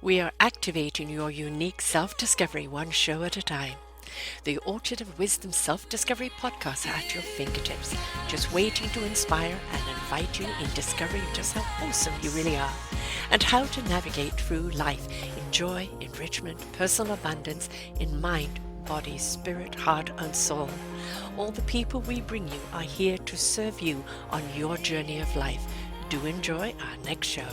We are activating your unique self-discovery one show at a time. The Orchard of Wisdom Self-Discovery podcast are at your fingertips, just waiting to inspire and invite you in discovering just how awesome you really are and how to navigate through life in joy, enrichment, personal abundance, in mind, body, spirit, heart, and soul. All the people we bring you are here to serve you on your journey of life. Do enjoy our next show.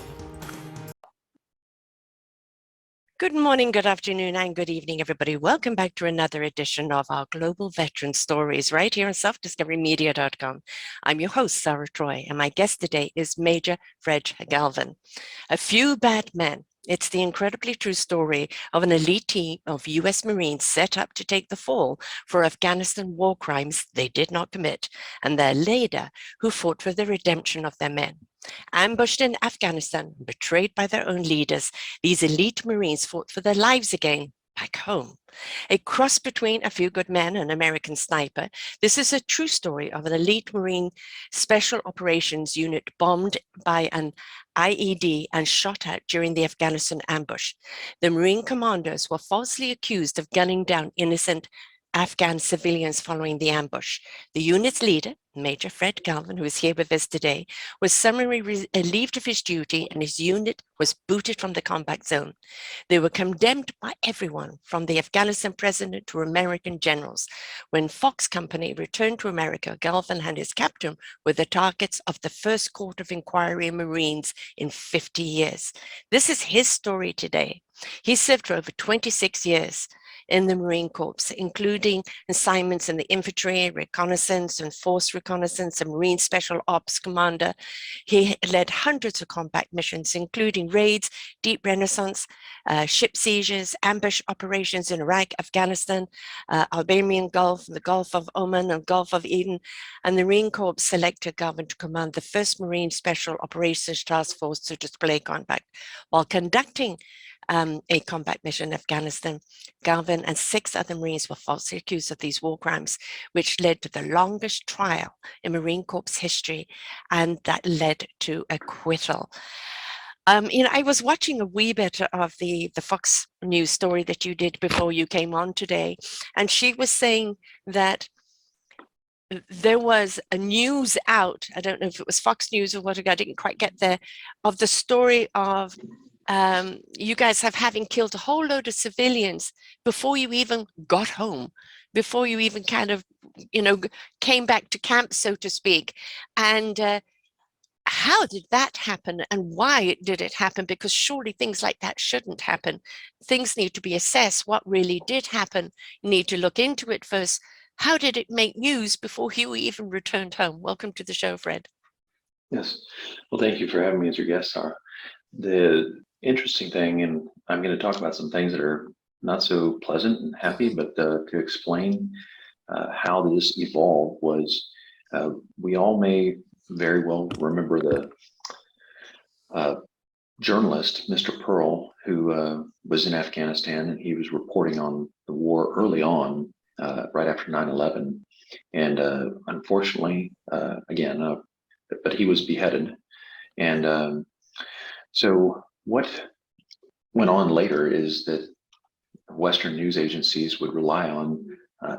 Good morning, good afternoon, and good evening, everybody. Welcome back to another edition of our Global Veteran Stories right here on selfdiscoverymedia.com. I'm your host, Sara Troy, and my guest today is Major Fred Galvin. A few bad men. It's the incredibly true story of an elite team of US Marines set up to take the fall for Afghanistan war crimes they did not commit, and their leader who fought for the redemption of their men. Ambushed in Afghanistan, betrayed by their own leaders, these elite Marines fought for their lives again back home. A cross between A Few Good Men and American Sniper, this is a true story of an elite Marine Special Operations unit bombed by an IED and shot at during the Afghanistan ambush. The Marine commanders were falsely accused of gunning down innocent Afghan civilians following the ambush. The unit's leader, Major Fred Galvin, who is here with us today, was summarily relieved of his duty and his unit was booted from the combat zone. They were condemned by everyone, from the Afghanistan president to American generals. When Fox Company returned to America, Galvin and his captain were the targets of the first court of inquiry in Marines in 50 years. This is his story today. He served for over 26 years in the Marine Corps, including assignments in the infantry, reconnaissance and force reconnaissance, and Marine Special Ops Commander. He led hundreds of combat missions, including raids, deep renaissance, ship seizures, ambush operations in Iraq, Afghanistan, Albanian Gulf, the Gulf of Oman, and Gulf of Eden. And the Marine Corps selected Galvin to command the 1st Marine Special Operations Task Force to display combat. While conducting a combat mission in Afghanistan, Galvin and 6 other Marines were falsely accused of these war crimes, which led to the longest trial in Marine Corps history, and that led to acquittal. I was watching a wee bit of the Fox News story that you did before you came on today, and she was saying that there was a news out, I don't know if it was Fox News or what, I didn't quite get there, of the story of you guys having killed a whole load of civilians before you even got home, before you even kind of, came back to camp, so to speak. And how did that happen and why did it happen? Because surely things like that shouldn't happen. Things need to be assessed. What really did happen? You need to look into it first. How did it make news before you even returned home? Welcome to the show, Fred. Yes. Well, thank you for having me as your guest, Sara. The interesting thing, and I'm going to talk about some things that are not so pleasant and happy, but to explain how this evolved was we all may very well remember the journalist, Mr. Pearl, who was in Afghanistan, and he was reporting on the war early on, right after 9/11. And unfortunately, again, but he was beheaded. And so what went on later is that Western news agencies would rely on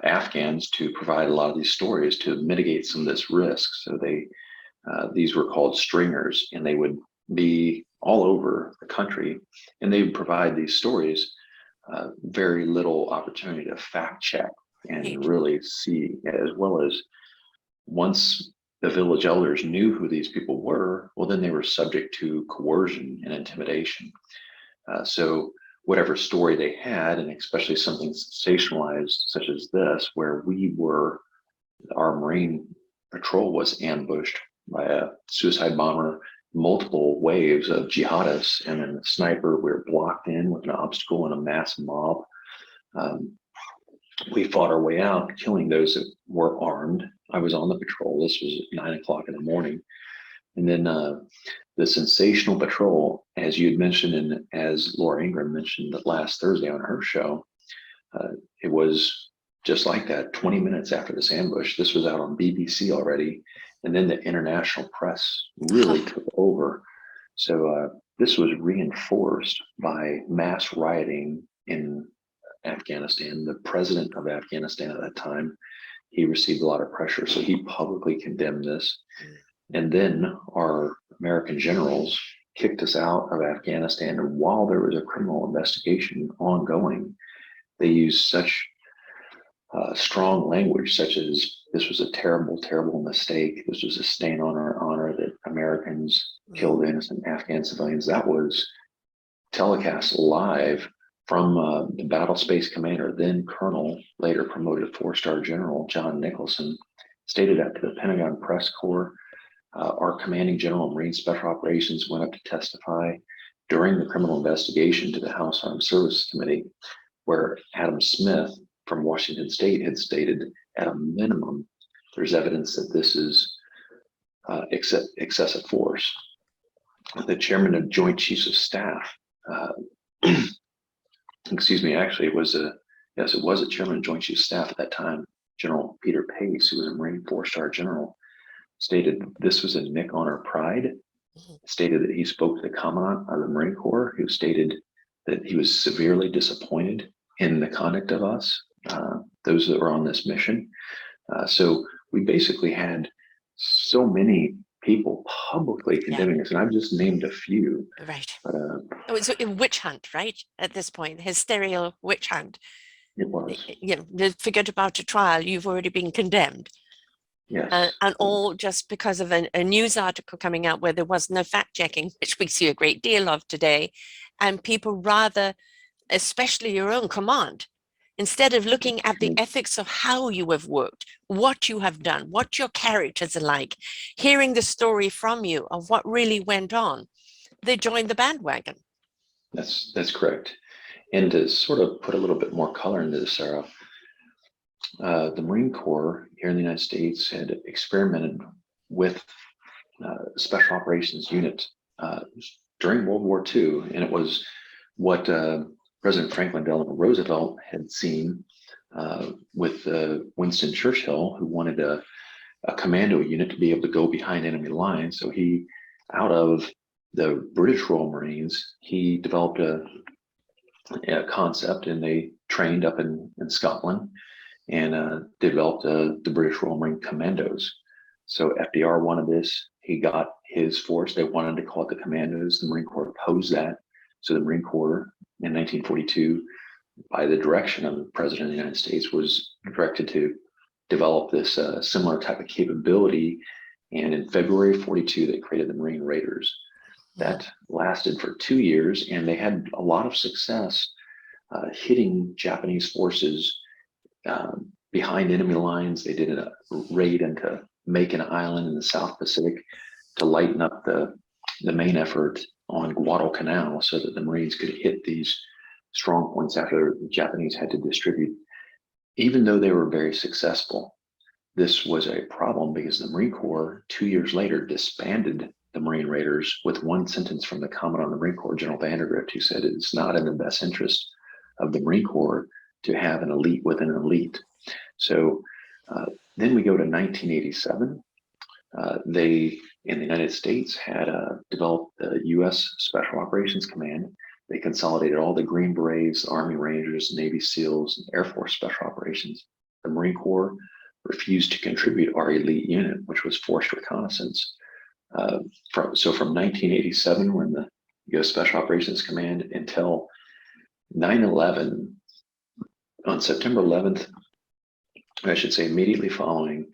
Afghans to provide a lot of these stories to mitigate some of this risk. So these were called stringers, and they would be all over the country, and they would provide these stories, very little opportunity to fact check and really see, as well as once the village elders knew who these people were, well, then they were subject to coercion and intimidation. So whatever story they had, and especially something sensationalized such as this, where our Marine patrol was ambushed by a suicide bomber, multiple waves of jihadists, and then the sniper, we were blocked in with an obstacle and a mass mob. We fought our way out, killing those that were armed. I was on the patrol. This was at 9 o'clock in the morning. And then the sensational patrol, as you had mentioned, and as Laura Ingram mentioned last Thursday on her show, it was just like that. 20 minutes after this ambush, this was out on BBC already. And then the international press really took over. So this was reinforced by mass rioting in Afghanistan. The president of Afghanistan at that time, he received a lot of pressure, so he publicly condemned this. And then our American generals kicked us out of Afghanistan. And while there was a criminal investigation ongoing, they used such strong language, such as this was a terrible, terrible mistake. This was a stain on our honor that Americans killed innocent Afghan civilians. That was telecast live from the Battle Space Commander, then Colonel, later promoted to 4-star General John Nicholson, stated that to the Pentagon Press Corps. Our commanding general of Marine Special Operations went up to testify during the criminal investigation to the House Armed Services Committee, where Adam Smith from Washington State had stated, at a minimum, there's evidence that this is excessive force. The chairman of Joint Chiefs of Staff, excuse me, actually it was a chairman of Joint Chiefs of Staff at that time, General Peter Pace, who was a Marine 4-star general, stated this was a nick on our pride, stated that he spoke to the Commandant of the Marine Corps, who stated that he was severely disappointed in the conduct of us, those that were on this mission. So we basically had so many people publicly condemning us, and I've just named a few. Right. But, it was a witch hunt, right? At this point, hysterical witch hunt. It was. Forget about a trial. You've already been condemned. Yes. And all just because of a news article coming out where there was no fact checking, which we see a great deal of today. And people rather, especially your own command, instead of looking at the ethics of how you have worked, what you have done, what your characters are like, hearing the story from you of what really went on, they joined the bandwagon. That's correct. And to sort of put a little bit more color into this, Sarah, the Marine Corps here in the United States had experimented with special operations unit during World War II, and it was what President Franklin Delano Roosevelt had seen with Winston Churchill, who wanted a commando unit to be able to go behind enemy lines. So he, out of the British Royal Marines, he developed a concept, and they trained up in Scotland and developed the British Royal Marine Commandos. So FDR wanted this. He got his force. They wanted to call it the Commandos. The Marine Corps opposed that. So the Marine Corps in 1942, by the direction of the President of the United States, was directed to develop this similar type of capability. And in February of 42, they created the Marine Raiders. That lasted for 2 years, and they had a lot of success hitting Japanese forces behind enemy lines. They did a raid into Macon Island in the South Pacific to lighten up the main effort on Guadalcanal so that the Marines could hit these strong points after the Japanese had to distribute. Even though they were very successful, this was a problem because the Marine Corps 2 years later disbanded the Marine Raiders with one sentence from the Commandant of the Marine Corps, General Vandergrift, who said it's not in the best interest of the Marine Corps to have an elite within an elite. So then we go to 1987. They, in the United States, had developed the U.S. Special Operations Command. They consolidated all the Green Berets, Army Rangers, Navy SEALs, and Air Force Special Operations. The Marine Corps refused to contribute our elite unit, which was forced reconnaissance. From 1987, when the U.S. Special Operations Command, until 9/11, on September 11th, I should say immediately following,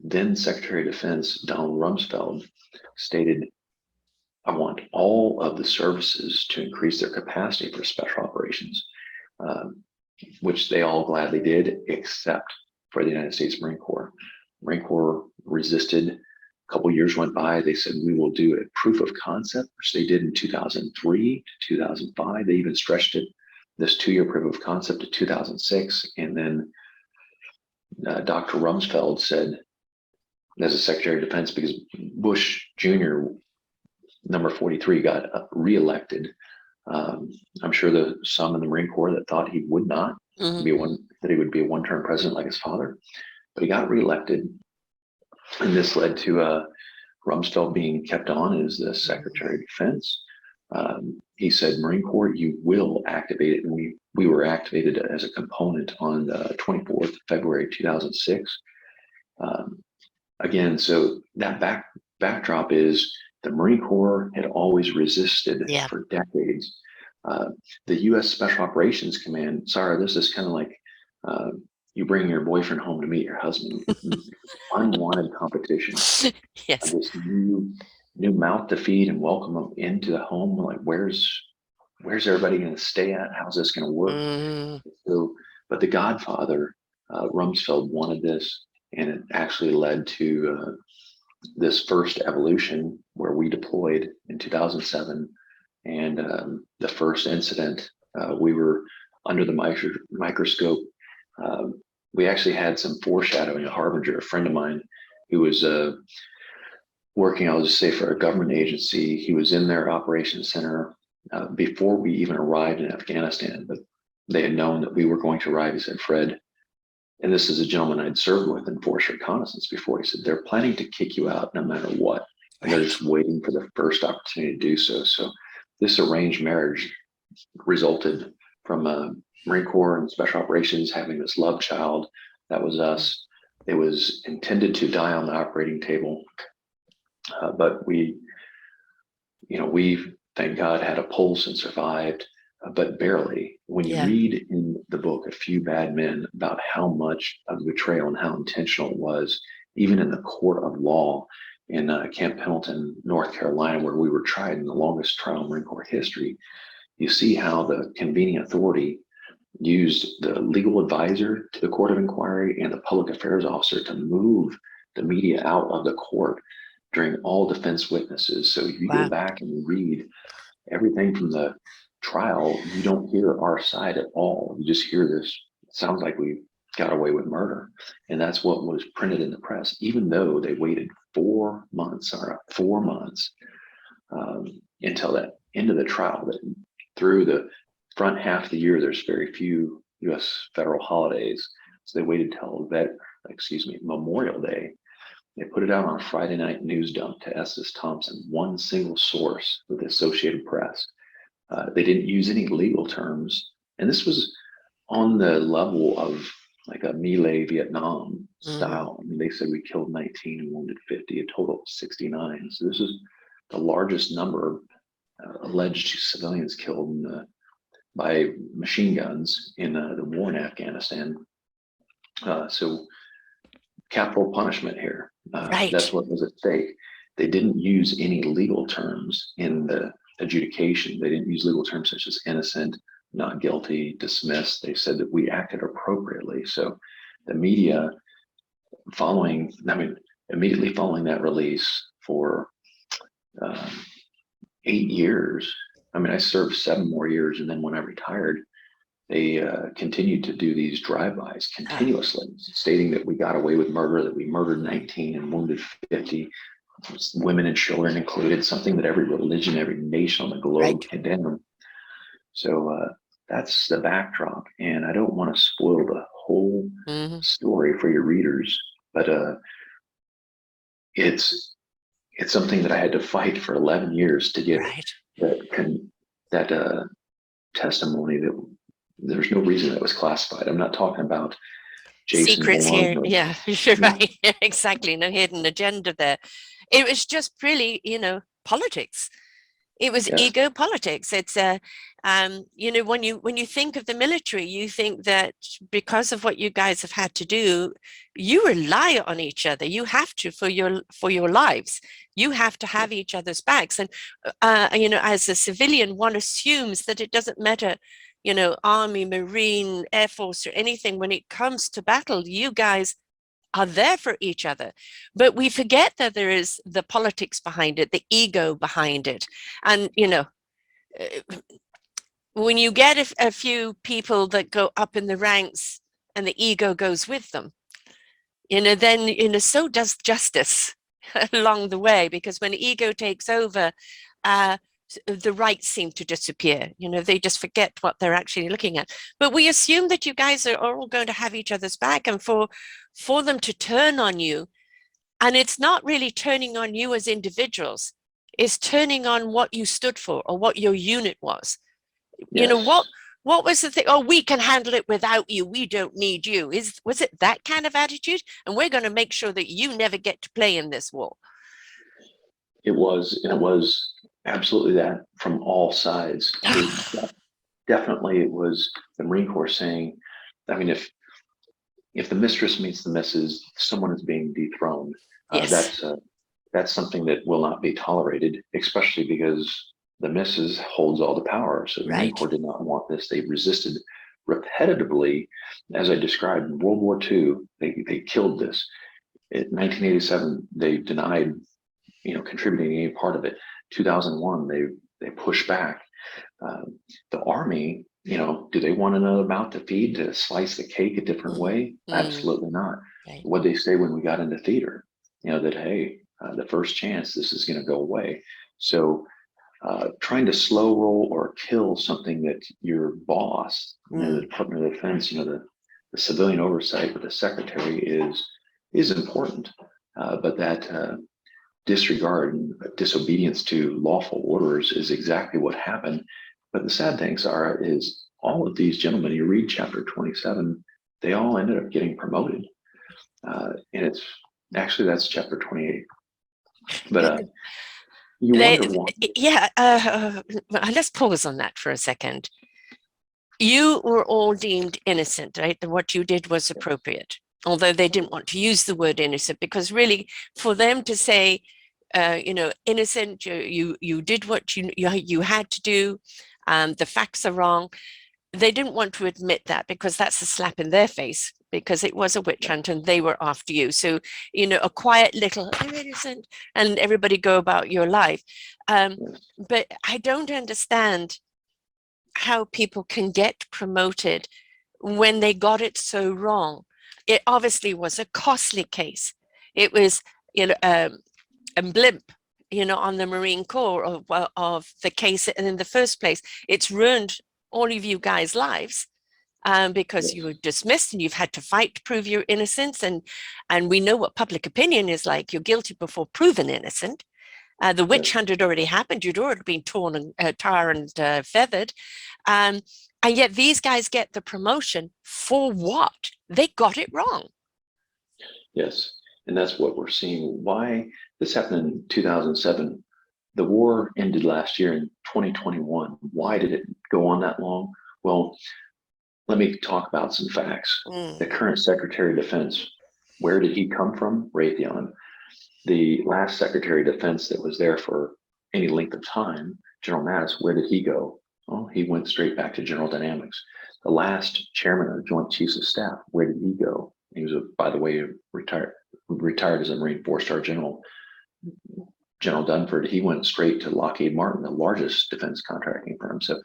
then Secretary of Defense Donald Rumsfeld stated, I want all of the services to increase their capacity for special operations, which they all gladly did, except for the United States Marine Corps. Marine Corps resisted. A couple years went by. They said, we will do a proof of concept, which they did in 2003 to 2005. They even stretched it, this 2-year proof of concept, to 2006. And then Dr. Rumsfeld said, as a Secretary of Defense, because Bush Jr., number 43, got reelected. I'm sure there's some in the Marine Corps that thought he would not be that he would be a one-term president like his father, but he got reelected. And this led to Rumsfeld being kept on as the Secretary of Defense. He said, Marine Corps, you will activate it. And we were activated as a component on the 24th of February 2006. Again, so that backdrop is the Marine Corps had always resisted for decades. The U.S. Special Operations Command, Sara, this is kind of like you bring your boyfriend home to meet your husband. Unwanted competition. Yes. This new mouth to feed and welcome them into the home. Like, where's everybody going to stay at? How's this going to work? So, but the Godfather, Rumsfeld, wanted this, and it actually led to this first evolution where we deployed in 2007. And the first incident, we were under the microscope. We actually had some foreshadowing. A harbinger, a friend of mine who was working, I'll just say, for a government agency. He was in their operations center before we even arrived in Afghanistan, but they had known that we were going to arrive. He said, Fred, and this is a gentleman I'd served with in force reconnaissance before. He said, they're planning to kick you out no matter what. And they're just waiting for the first opportunity to do so. So this arranged marriage resulted from Marine Corps and Special Operations having this love child. That was us. It was intended to die on the operating table. But we, thank God, had a pulse and survived, but barely. When you read in the book A Few Bad Men about how much of the betrayal and how intentional it was, even in the court of law in Camp Pendleton, North Carolina, where we were tried in the longest trial in Marine Corps history, you see how the convening authority used the legal advisor to the court of inquiry and the public affairs officer to move the media out of the court during all defense witnesses. So if you go back and read everything from the trial, you don't hear our side at all. You just hear this, it sounds like we got away with murder. And that's what was printed in the press, even though they waited 4 months, until that end of the trial. That through the front half of the year, there's very few U.S. federal holidays. So they waited till Memorial Day. They put it out on a Friday night news dump to Estes Thompson, one single source with the Associated Press. They didn't use any legal terms. And this was on the level of like a melee Vietnam style. I mean, they said we killed 19 and wounded 50, a total of 69. So this is the largest number of alleged civilians killed by machine guns in the war in Afghanistan. So capital punishment here. That's what was at stake. They didn't use any legal terms in the adjudication. They didn't use legal terms such as innocent, not guilty, dismissed. They said that we acted appropriately. So the media immediately following that release for 8 years, I served 7 more years. And then when I retired, they continued to do these drive-bys continuously, stating that we got away with murder, that we murdered 19 and wounded 50, women and children included, something that every religion, every nation on the globe condemned. So that's the backdrop. And I don't want to spoil the whole story for your readers, but it's something that I had to fight for 11 years to get that testimony that there's no reason that was classified. I'm not talking about Jason secrets Bourne here. Yeah, you're right. Exactly. No hidden agenda there. It was just really, politics. It was ego politics. It's when you think of the military, you think that because of what you guys have had to do, you rely on each other. You have to for your lives. You have to have each other's backs. And as a civilian, one assumes that it doesn't matter, Army, Marine, Air Force, or anything. When it comes to battle, you guys are there for each other. But we forget that there is the politics behind it, the ego behind it. And, when you get a few people that go up in the ranks and the ego goes with them, then, so does justice along the way, because when ego takes over, the rights seem to disappear. They just forget what they're actually looking at. But we assume that you guys are all going to have each other's back, and for them to turn on you, and it's not really turning on you as individuals, is turning on what you stood for or what your unit was. You know, Yes, what was the thing? Oh, we can handle it without you. We don't need you. Was it that kind of attitude? And we're going to make sure that you never get to play in this war. it was, and it was absolutely that from all sides. Definitely, it was the Marine Corps saying, I mean, if the mistress meets the missus, someone is being dethroned. Yes, That's something that will not be tolerated, especially because the missus holds all the power. So the Marine right. Corps did not want this. They resisted repetitively, as I described in World War II. They killed this. In 1987, they denied, contributing any part of it. 2001, they pushed back. The Army, do they want another mouth to feed to slice the cake a different Mm-hmm. way? Absolutely not. Right. What they say when we got into theater, that hey, the first chance this is going to go away. So trying to slow roll or kill something that your boss, the Mm. Department of Defense, the civilian oversight with the secretary is important, but that disregard and disobedience to lawful orders is exactly what happened. But the sad thing, Sarah, is all of these gentlemen, you read chapter 27, they all ended up getting promoted. And it's actually, that's chapter 28. But you They, wonder why. yeah, let's pause on that for a second. You were all deemed innocent, right? And what you did was appropriate, although they didn't want to use the word innocent, because really for them to say, innocent, you did what you had to do, the facts are wrong. They didn't want to admit that because that's a slap in their face, because it was a witch hunt and they were after you. So, a quiet little, I'm innocent, and everybody go about your life. But I don't understand how people can get promoted when they got it so wrong. It obviously was a costly case. It was, a blimp, on the Marine Corps of the case in the first place. It's ruined all of you guys' lives, because you Yes, were dismissed and you've had to fight to prove your innocence. And we know what public opinion is like. You're guilty before proven innocent. The witch yes, hunt had already happened. You'd already been torn and tar and feathered. Um, and yet these guys get the promotion for what? They got it wrong. yes. And that's what we're seeing. Why this happened in 2007. The war ended last year in 2021. Why did it go on that long? Well, let me talk about some facts. The Mm. current Secretary of Defense, where did he come from? Raytheon. The last Secretary of Defense that was there for any length of time, General Mattis, where did he go? Well, he went straight back to General Dynamics. The last chairman of the Joint Chiefs of Staff, where did he go? He was, by the way, retired as a Marine four-star general. General Dunford, he went straight to Lockheed Martin, the largest defense contracting firm. So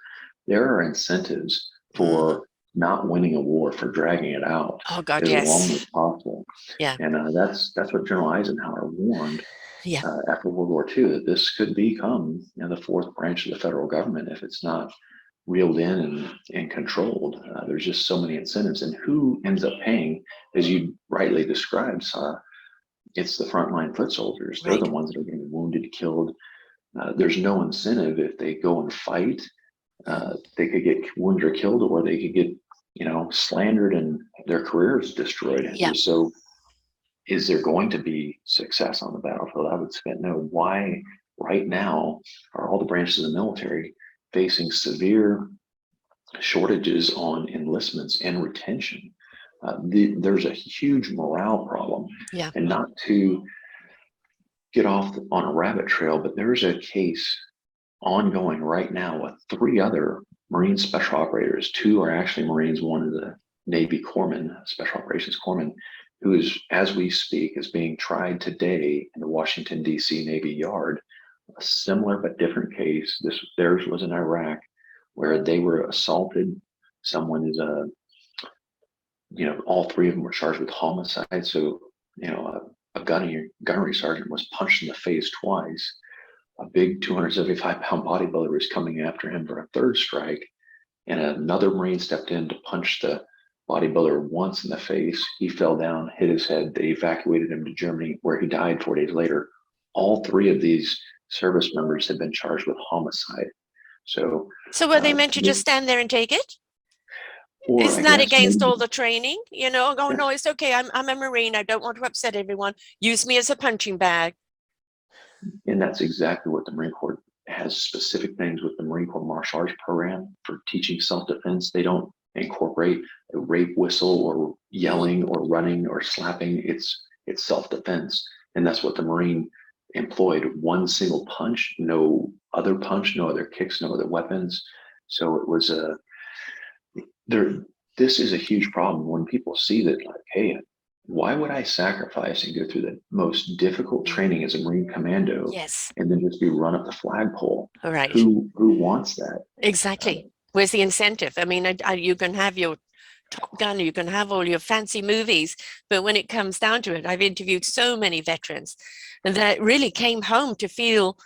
there are incentives Mm. for not winning a war, for dragging it out Oh God, as long yes. as possible. Yeah. And that's what General Eisenhower warned Yeah. after World War II, that this could become the fourth branch of the federal government if it's not reeled in and controlled. There's just so many incentives, and who ends up paying, as you rightly described, Sara, it's the frontline foot soldiers. They're the Right. ones that are getting wounded, killed. There's no incentive if they go and fight. Mm. They could get wounded or killed, or they could get, slandered and their careers destroyed. Yeah. So, is there going to be success on the battlefield? I would say no. Why, right now, are all the branches of the military facing severe shortages on enlistments and retention? There's a huge morale problem, Yeah. and not to get off on a rabbit trail, but there's a case ongoing right now with three other Marine special operators. Two are actually Marines, one is a Navy corpsman, special operations corpsman, who is, as we speak, is being tried today in the Washington, D.C. Navy Yard. A similar but different case. Theirs was in Iraq, where they were assaulted. Someone is all three of them were charged with homicide. So, a gunnery sergeant was punched in the face twice. A big 275-pound bodybuilder was coming after him for a third strike, and another Marine stepped in to punch the bodybuilder once in the face. He fell down, hit his head. They evacuated him to Germany, where he died 4 days later. All three of these service members had been charged with homicide. So were they meant to just stand there and take it? or Isn't I that guess against maybe, all the training? You know, oh no, it's okay. I'm a Marine. I don't want to upset everyone. Use me as a punching bag. and that's exactly what the Marine Corps has, specific things with the Marine Corps martial arts program for teaching self-defense. They don't incorporate a rape whistle or yelling or running or slapping. It's self-defense. And that's what the Marine employed: one single punch, no other punch, no other kicks, no other weapons. So it was a there. This is a huge problem when people see that, like, hey, why would I sacrifice and go through the most difficult training as a Marine commando Yes. and then just be run up the flagpole? All right. Who wants that? Exactly. Where's the incentive? I mean, you can have your Top Gun, you can have all your fancy movies, but when it comes down to it, I've interviewed so many veterans that really came home to feel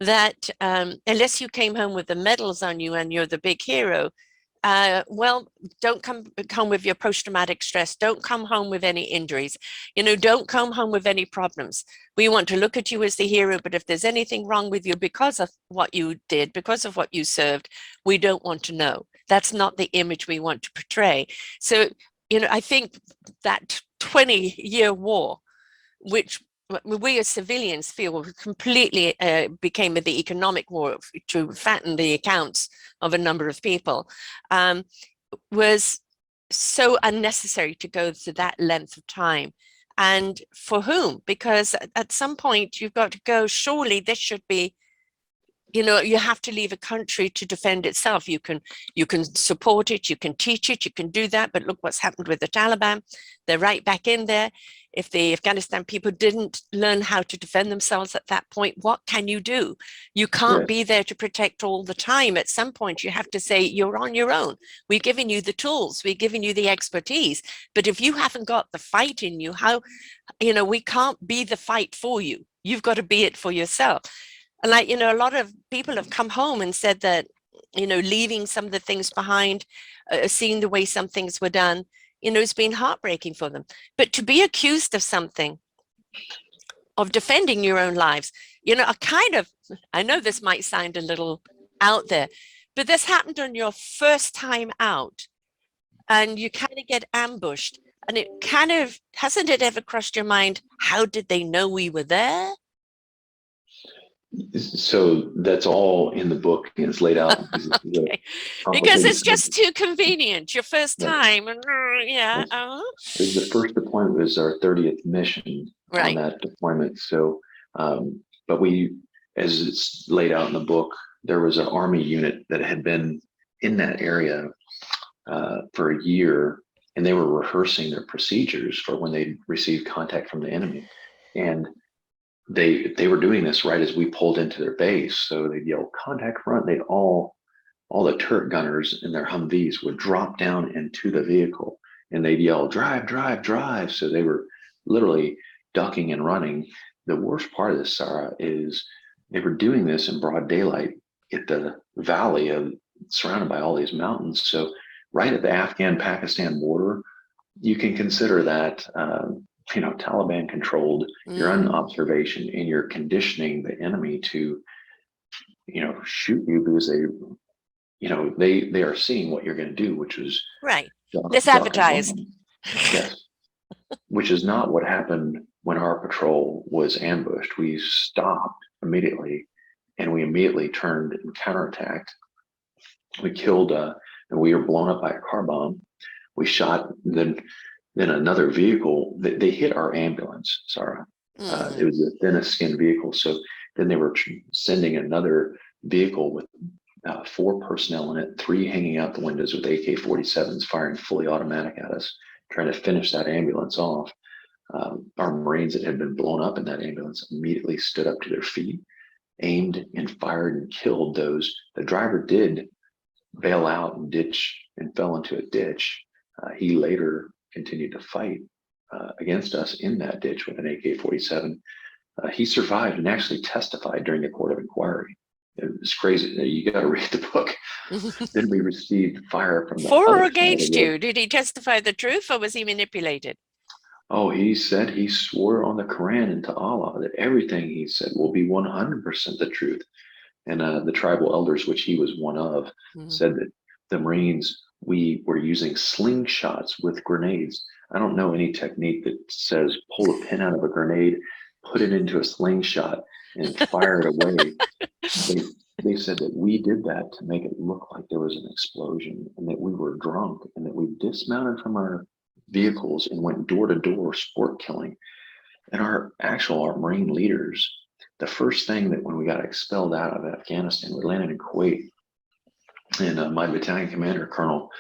that unless you came home with the medals on you and you're the big hero, well, don't come home with your post-traumatic stress. Don't come home with any injuries. You know, don't come home with any problems. We want to look at you as the hero, but if there's anything wrong with you because of what you did, because of what you served, we don't want to know. That's not the image we want to portray. So, you know, I think that 20-year war, which we as civilians feel completely became the economic war to fatten the accounts of a number of people, was so unnecessary to go to that length of time. And for whom? Because at some point you've got to go, surely this should be, you know, you have to leave a country to defend itself. You can support it, you can teach it, you can do that, but look what's happened with the Taliban. They're right back in there. If the Afghanistan people didn't learn how to defend themselves at that point, what can you do? You can't be there to protect all the time. At some point, you have to say, you're on your own. We're giving you the tools, we're giving you the expertise. But if you haven't got the fight in you, how, you know, we can't be the fight for you. You've got to be it for yourself. And like, you know, a lot of people have come home and said that, you know, leaving some of the things behind, seeing the way some things were done, you know, it's been heartbreaking for them. But to be accused of something, of defending your own lives, you know, I know this might sound a little out there, but this happened on your first time out and you kind of get ambushed. And it kind of, hasn't it ever crossed your mind, how did they know we were there? So that's all in the book and it's laid out. Okay. Because it's just too convenient. Your first time. And, yeah. The first deployment was our 30th mission on that deployment. So, but we, as it's laid out in the book, there was an Army unit that had been in that area for a year, and they were rehearsing their procedures for when they received contact from the enemy. And they were doing this right as we pulled into their base. So they'd yell, "Contact front." They'd all the turret gunners in their Humvees would drop down into the vehicle and they'd yell, "Drive, drive, drive." So they were literally ducking and running. The worst part of this, Sara, is they were doing this in broad daylight at the valley surrounded by all these mountains. So right at the Afghan-Pakistan border, you can consider that you know, Taliban controlled. You're on observation and you're conditioning the enemy to, you know, shoot you because they, you know, they are seeing what you're going to do, which is let's advertise. Yes, which is not what happened when our patrol was ambushed. We stopped immediately and we immediately turned and counterattacked. We killed and we were blown up by a car bomb. We shot then another vehicle. They hit our ambulance, Sara. It was a thin skinned vehicle. So then they were sending another vehicle with 4 personnel in it, 3 hanging out the windows with AK-47s, firing fully automatic at us, trying to finish that ambulance off. Our Marines that had been blown up in that ambulance immediately stood up to their feet, aimed and fired and killed those. The driver did bail out and ditch and fell into a ditch. He later continued to fight against us in that ditch with an AK-47. He survived and actually testified during the court of inquiry. It was crazy. You got to read the book. Then we received fire from the for or against you. Did he testify the truth or was he manipulated? Oh, he said he swore on the Quran and to Allah that everything he said will be 100% the truth. And the tribal elders, which he was one of, Mhm. said that the Marines, we were using slingshots with grenades. I don't know any technique that says pull a pin out of a grenade, put it into a slingshot, and fire it away. They they said that we did that to make it look like there was an explosion and that we were drunk and that we dismounted from our vehicles and went door to door sport killing. And our Marine leaders, the first thing that when we got expelled out of Afghanistan, we landed in Kuwait, and my battalion commander, Colonel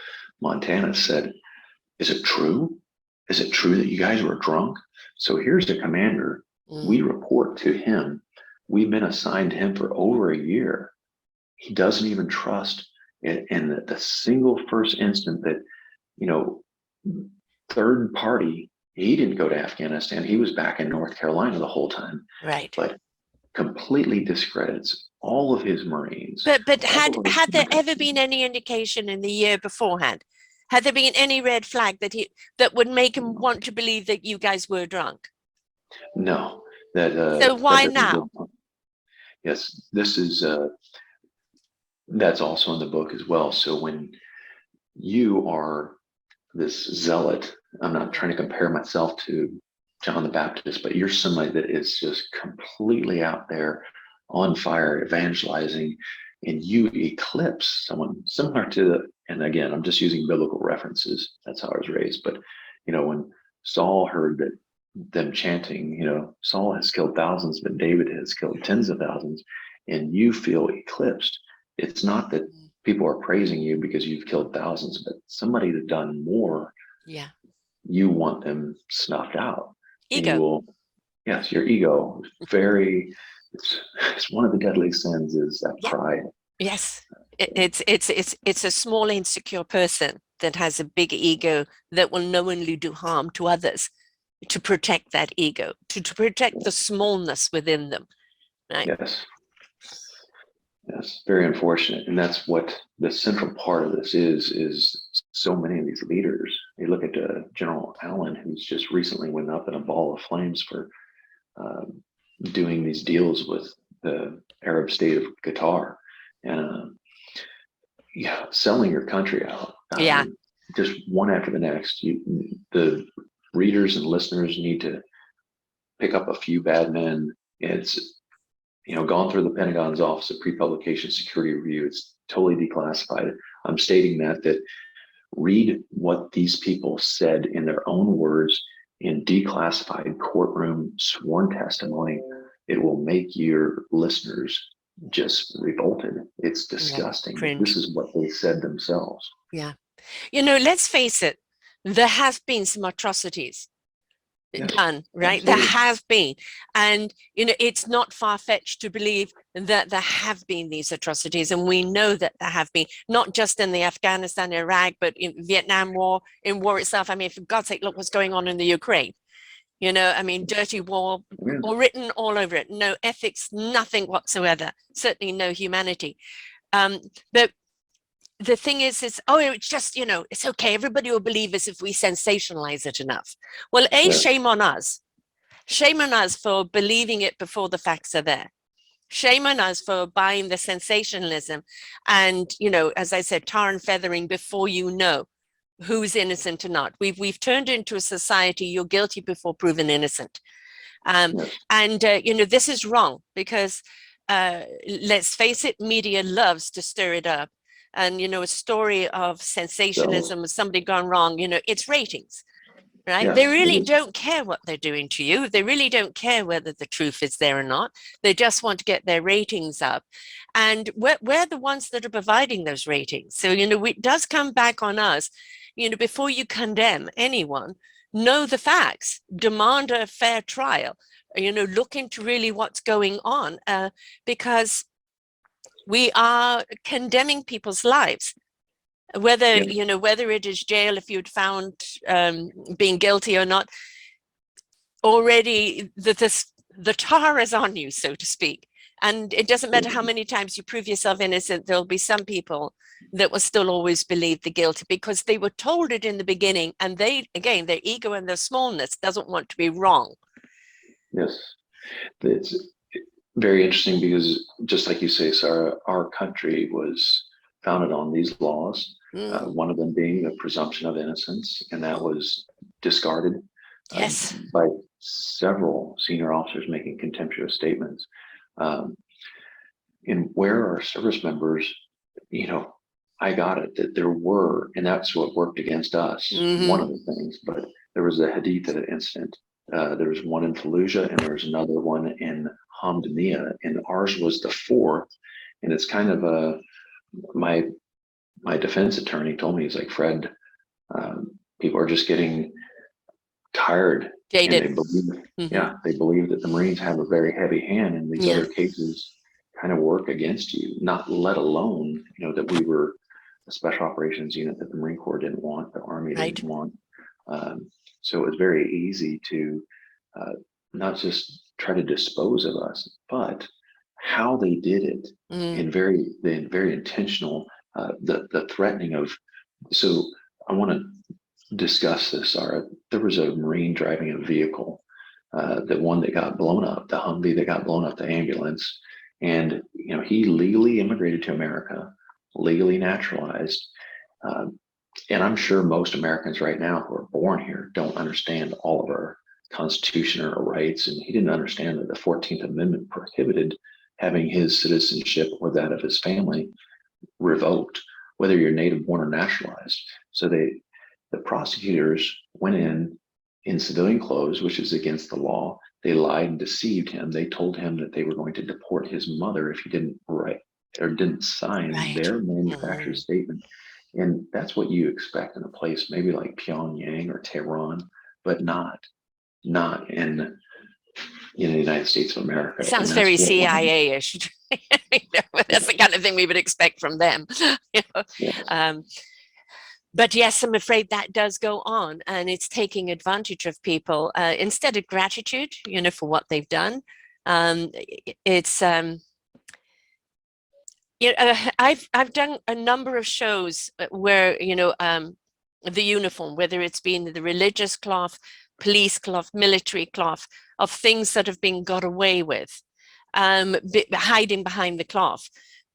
Montana, said, "Is it true? Is it true that you guys were drunk?" So here's the commander. Mm. We report to him. We've been assigned to him for over a year. He doesn't even trust in the single first instant that, you know, third party, he didn't go to Afghanistan. He was back in North Carolina the whole time, Right. but completely discredits all of his Marines. But All of had there his, ever been any indication in the year beforehand? Had there been any red flag that would make him want to believe that you guys were drunk? no, So that why doesn't now? go on. Yes, this is that's also in the book as well. So when you are this zealot, I'm not trying to compare myself to John the Baptist, but you're somebody that is just completely out there on fire, evangelizing, and you eclipse someone similar to the, and again, I'm just using biblical references. That's how I was raised. But, when Saul heard that them chanting, Saul has killed thousands, but David has killed tens of thousands, and you feel eclipsed. It's not that people are praising you because you've killed thousands, but somebody that's done more, Yeah. you want them snuffed out. And you Ego. will, yes, your ego is very, it's one of the deadly sins is that Yeah. pride. Yes. It's a small, insecure person that has a big ego that will knowingly do harm to others to protect that ego, to protect the smallness within them. Right. Yes. Yes, very unfortunate. And that's what the central part of this is so many of these leaders. You look at General Allen, who's just recently went up in a ball of flames for uh, doing these deals with the Arab state of Qatar and selling your country out. Yeah. Just one after the next. The readers and listeners need to pick up a few bad men. It's gone through the Pentagon's Office of Pre-Publication Security Review. It's totally declassified. I'm stating that read what these people said in their own words in declassified courtroom sworn testimony. It will make your listeners just revolted. It's disgusting. Yeah, This is what they said themselves. yeah. Let's face it, there have been some atrocities done, right? Absolutely. There have been. And, it's not far-fetched to believe that there have been these atrocities. And we know that there have been, not just in the Afghanistan, Iraq, but in Vietnam War, in war itself. I mean, for God's sake, look what's going on in the Ukraine. Dirty war written all over it. No ethics, nothing whatsoever. Certainly no humanity. But the thing is, it's just, it's okay. Everybody will believe us if we sensationalize it enough. Well, shame on us. Shame on us for believing it before the facts are there. Shame on us for buying the sensationalism and, as I said, tar and feathering before you know who's innocent or not. We've turned into a society, you're guilty before proven innocent. And, this is wrong because, let's face it, media loves to stir it up. And, a story of sensationalism of somebody gone wrong, it's ratings, right? Yes, they really don't care what they're doing to you. They really don't care whether the truth is there or not. They just want to get their ratings up. And we're the ones that are providing those ratings. So, it does come back on us, before you condemn anyone, know the facts, demand a fair trial, look into really what's going on, because we are condemning people's lives, whether whether it is jail if you'd found being guilty or not. Already the tar is on you, so to speak, And it doesn't matter how many times you prove yourself innocent, there'll be some people that will still always believe the guilty because they were told it in the beginning. And they, again, their ego and their smallness doesn't want to be wrong. Yes. It's very interesting because just like you say, Sarah, our country was founded on these laws, one of them being the presumption of innocence, and that was discarded Yes. by several senior officers making contemptuous statements. And where our service members, I got it that there were, and that's what worked against us, one of the things, but there was a Haditha incident. There was one in Fallujah and there was another one in Hamdaniya, and ours was the fourth. And it's kind of my defense attorney told me, he's like, Fred, people are just getting tired. Jaded. And they believe, they believe that the Marines have a very heavy hand in these other cases kind of work against you, not let alone, that we were a special operations unit that the Marine Corps didn't want, the Army didn't want. So it was very easy to not just try to dispose of us, but how they did it in very intentional, the threatening of, so I want to discuss this, Sara. There was a Marine driving a vehicle, the one that got blown up, the Humvee that got blown up, the ambulance. And, he legally immigrated to America, legally naturalized. And I'm sure most Americans right now who are born here don't understand all of our Constitution or our rights. And he didn't understand that the 14th Amendment prohibited having his citizenship or that of his family revoked, whether you're native born or naturalized. So the prosecutors went in civilian clothes, which is against the law. They lied and deceived him. They told him that they were going to deport his mother if he didn't write or didn't sign their manufactured statement. And that's what you expect in a place maybe like Pyongyang or Tehran, but not in the United States of America. It sounds very CIA-ish. That's the kind of thing we would expect from them. But yes, I'm afraid that does go on, and it's taking advantage of people instead of gratitude, for what they've done. It's I've done a number of shows where the uniform, whether it's been the religious cloth, police cloth, military cloth, of things that have been got away with, hiding behind the cloth.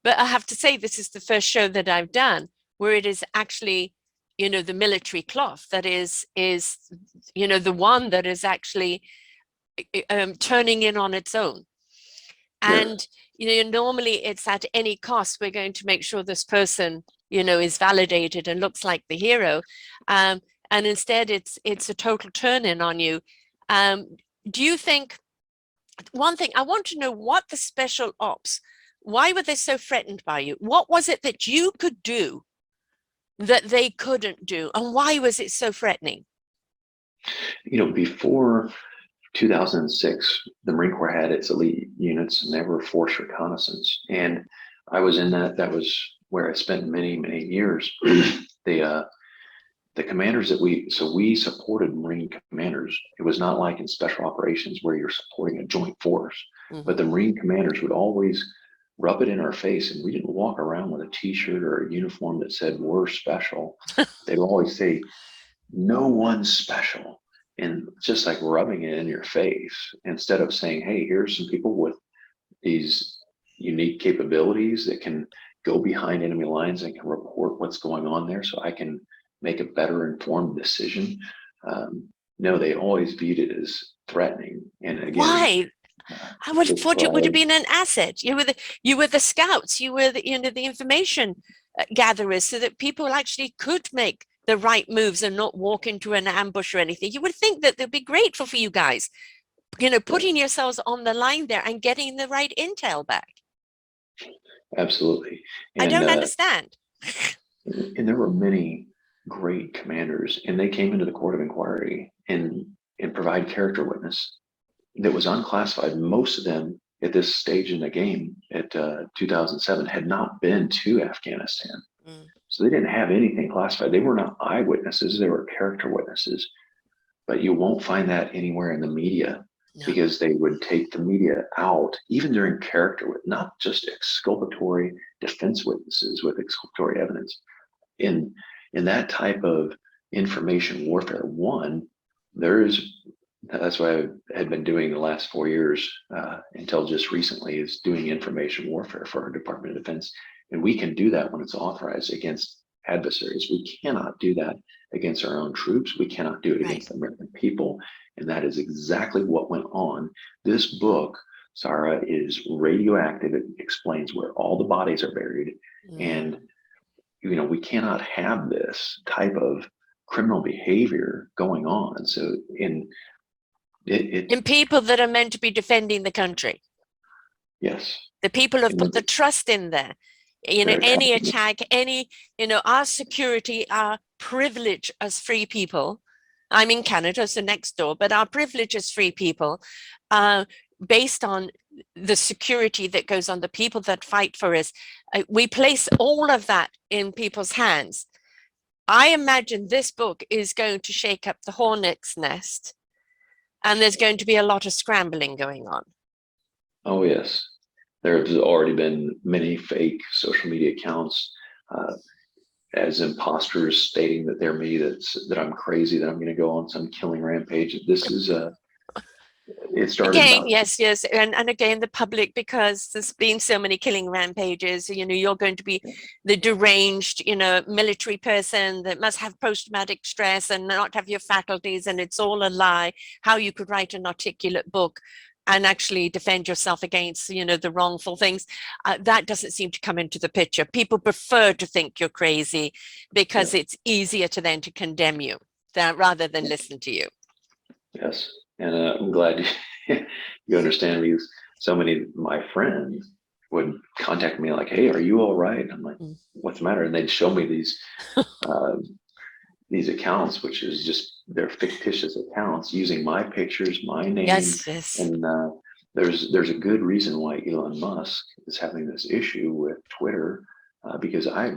But I have to say, this is the first show that I've done where it is actually the military cloth that is the one that is actually turning in on its own. And normally it's at any cost we're going to make sure this person is validated and looks like the hero, and instead it's a total turn in on you. Do you think, one thing I want to know, what the special ops, why were they so threatened by you? What was it that you could do that they couldn't do, and why was it so threatening? Before 2006, the Marine Corps had its elite units, and they were force reconnaissance. And I was in that. That was where I spent many, many years. The commanders that we supported Marine commanders. It was not like in special operations where you're supporting a joint force, but the Marine commanders would always rub it in our face, and we didn't walk around with a t-shirt or a uniform that said we're special. They'd always say, no one's special. And just like rubbing it in your face, instead of saying, hey, here's some people with these unique capabilities that can go behind enemy lines and can report what's going on there so I can make a better informed decision. No, they always viewed it as threatening. And again, why? I would have thought it would have been an asset. You were the scouts, you were the information gatherers, so that people actually could make the right moves and not walk into an ambush or anything. You would think that they'd be grateful for you guys, putting yourselves on the line there and getting the right intel back. Absolutely. And, I don't understand. And there were many great commanders, and they came into the court of inquiry and provide character witness that was unclassified. Most of them at this stage in the game at 2007 had not been to Afghanistan. So they didn't have anything classified. They were not eyewitnesses, they were character witnesses. But you won't find that anywhere in the media. because they would take the media out, even during character, with not just exculpatory defense witnesses with exculpatory evidence. In that type of information warfare, that's what I had been doing the last 4 years until just recently, is doing information warfare for our Department of Defense. And we can do that when it's authorized against adversaries. We cannot do that against our own troops. We cannot do it against the American people. And that is exactly what went on. This book, Sara, is radioactive. It explains where all the bodies are buried. And, we cannot have this type of criminal behavior going on. So in people that are meant to be defending the country. Yes. The people have put the trust in there. Any attack, our security, our privilege as free people. I'm in Canada, so next door, but our privilege as free people, based on the security that goes on, the people that fight for us, we place all of that in people's hands. I imagine this book is going to shake up the hornet's nest, and there's going to be a lot of scrambling going on. Oh, yes. There's already been many fake social media accounts as imposters stating that they're me, that I'm crazy, that I'm going to go on some killing rampage. This is it started again, yes, and again, the public, because there's been so many killing rampages, you're going to be the deranged, military person that must have post-traumatic stress and not have your faculties, and it's all a lie. How you could write an articulate book and actually defend yourself against, the wrongful things, that doesn't seem to come into the picture. People prefer to think you're crazy because it's easier to then to condemn you rather than listen to you. Yes. And I'm glad you understand, because so many of my friends would contact me like, "Hey, are you all right?" I'm like, "What's the matter?" And they'd show me these accounts, which is just, they're fictitious accounts using my pictures, my name. Yes. And there's a good reason why Elon Musk is having this issue with Twitter, because I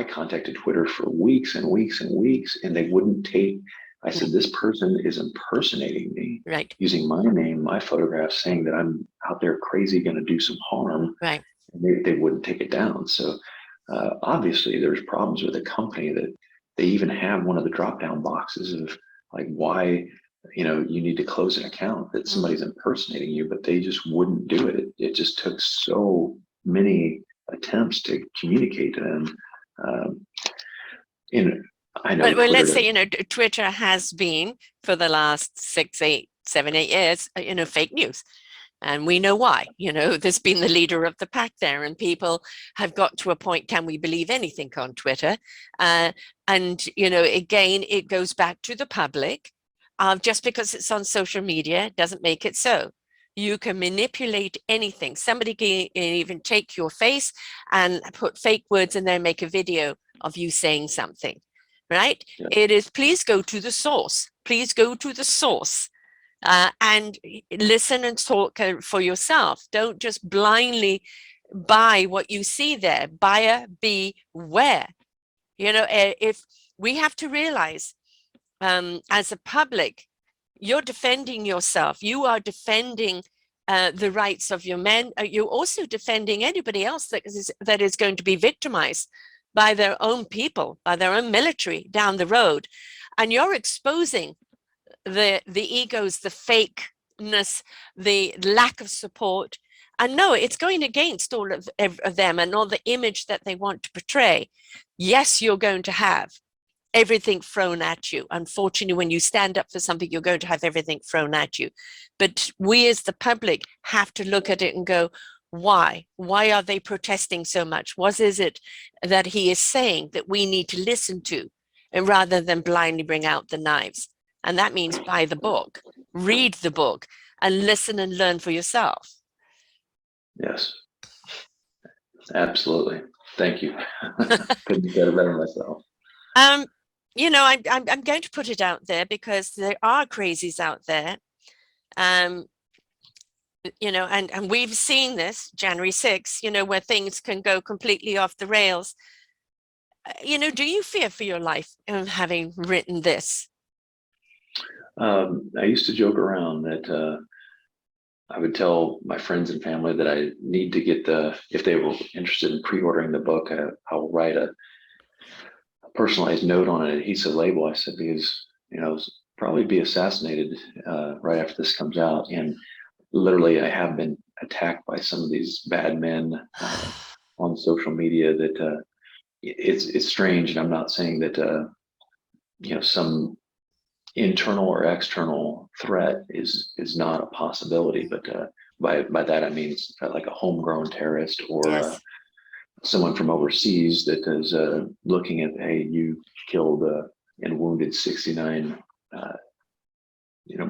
contacted Twitter for weeks and weeks and weeks, and they wouldn't take. I said, this person is impersonating me, using my name, my photograph, saying that I'm out there crazy, going to do some harm. Right. And they wouldn't take it down. So obviously there's problems with a company that they even have one of the drop-down boxes of like, why, you need to close an account that somebody's impersonating you, but they just wouldn't do it. It just took so many attempts to communicate to them. I know. Well, let's say, Twitter has been for the last 7, 8 years, fake news. And we know why. There's been the leader of the pack there, and people have got to a point, can we believe anything on Twitter? And, again, it goes back to the public. Just because it's on social media doesn't make it so. You can manipulate anything. Somebody can even take your face and put fake words in there and make a video of you saying something. Right? Yeah. It is, please go to the source. Please go to the source and listen and talk for yourself. Don't just blindly buy what you see there. Buyer beware. If we have to realize as a public, you're defending yourself. You are defending the rights of your men. You're also defending anybody else that is going to be victimized by their own people, by their own military down the road. And you're exposing the egos, the fakeness, the lack of support. And no, it's going against all of them and all the image that they want to portray. Yes, you're going to have everything thrown at you. Unfortunately, when you stand up for something, you're going to have everything thrown at you. But we as the public have to look at it and go, why? Why are they protesting so much? What is it that he is saying that we need to listen to, and rather than blindly bring out the knives? And that means buy the book, read the book, and listen and learn for yourself. Yes, absolutely. Thank you. Couldn't get it better myself. I'm going to put it out there because there are crazies out there. And we've seen this January 6th, where things can go completely off the rails. Do you fear for your life having written this? I used to joke around that I would tell my friends and family that I need to get if they were interested in pre-ordering the book, I'll write a personalized note on an adhesive label. I said, because, probably be assassinated right after this comes out. And literally, I have been attacked by some of these bad men on social media that it's strange. And I'm not saying that, some internal or external threat is not a possibility, but by that I mean like a homegrown terrorist or Yes. someone from overseas that is looking at, hey, you killed and wounded 69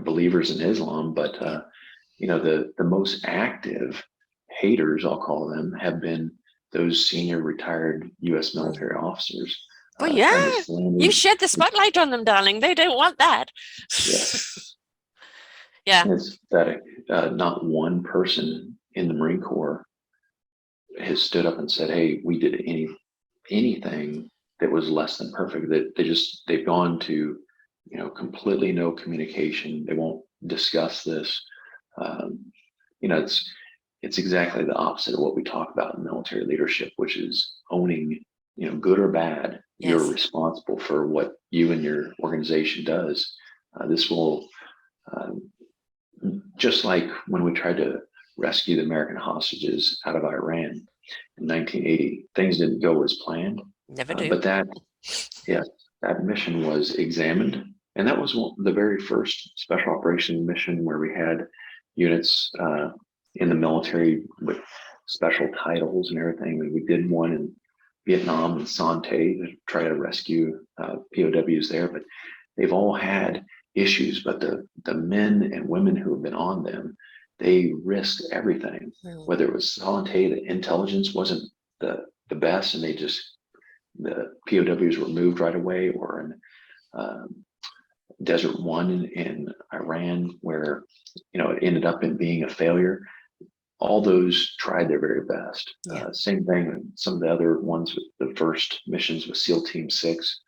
believers in Islam, but the most active haters, I'll call them, have been those senior retired U.S. military officers Well, trying to yeah, slander. you shed the spotlight on them, darling. They don't want that. Yes, Yeah. and it's pathetic. Not one person in the Marine Corps has stood up and said, "Hey, we did anything that was less than perfect." That they've gone to, completely no communication. They won't discuss this. Um, it's exactly the opposite of what we talk about in military leadership, which is owning, good or bad, you're Yes. responsible for what you and your organization does. This will, um, just like when we tried to rescue the American hostages out of Iran in 1980, things didn't go as planned. Never do. But that mission was examined, and that was the very first special operations mission where we had units in the military with special titles and everything. We did one in Vietnam and Sante to try to rescue POWs there, but they've all had issues. But the men and women who have been on them, they risked everything. Whether it was Sante, the intelligence wasn't the best, and the POWs were moved right away, or in Desert One in Iran, where it ended up in being a failure. All those tried their very best. Yeah. Same thing in some of the other ones with the first missions with SEAL Team 6.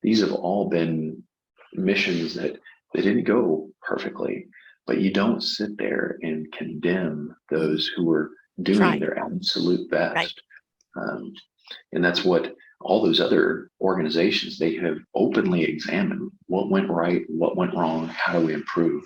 These have all been missions that they didn't go perfectly, but you don't sit there and condemn those who were doing their absolute best. Right. And that's what all those other organizations, they have openly examined what went right, what went wrong, how do we improve.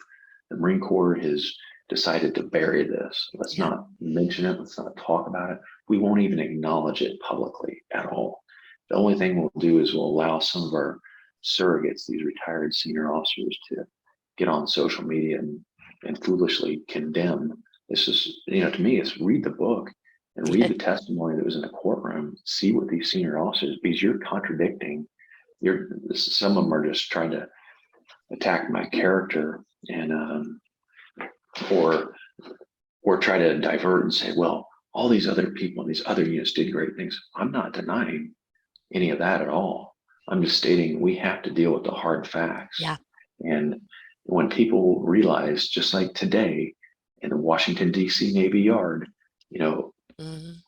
The Marine Corps has decided to bury this. Let's not mention it. Let's not talk about it. We won't even acknowledge it publicly at all. The only thing we'll do is we'll allow some of our surrogates, these retired senior officers, to get on social media and foolishly condemn. This is, to me, it's read the book and read the testimony that was in the courtroom, see what these senior officers, because you're contradicting. Some of them are just trying to attack my character and or try to divert and say, well, all these other people in these other units did great things. I'm not denying any of that at all. I'm just stating we have to deal with the hard facts. Yeah. And when people realize, just like today in the Washington, D.C. Navy Yard,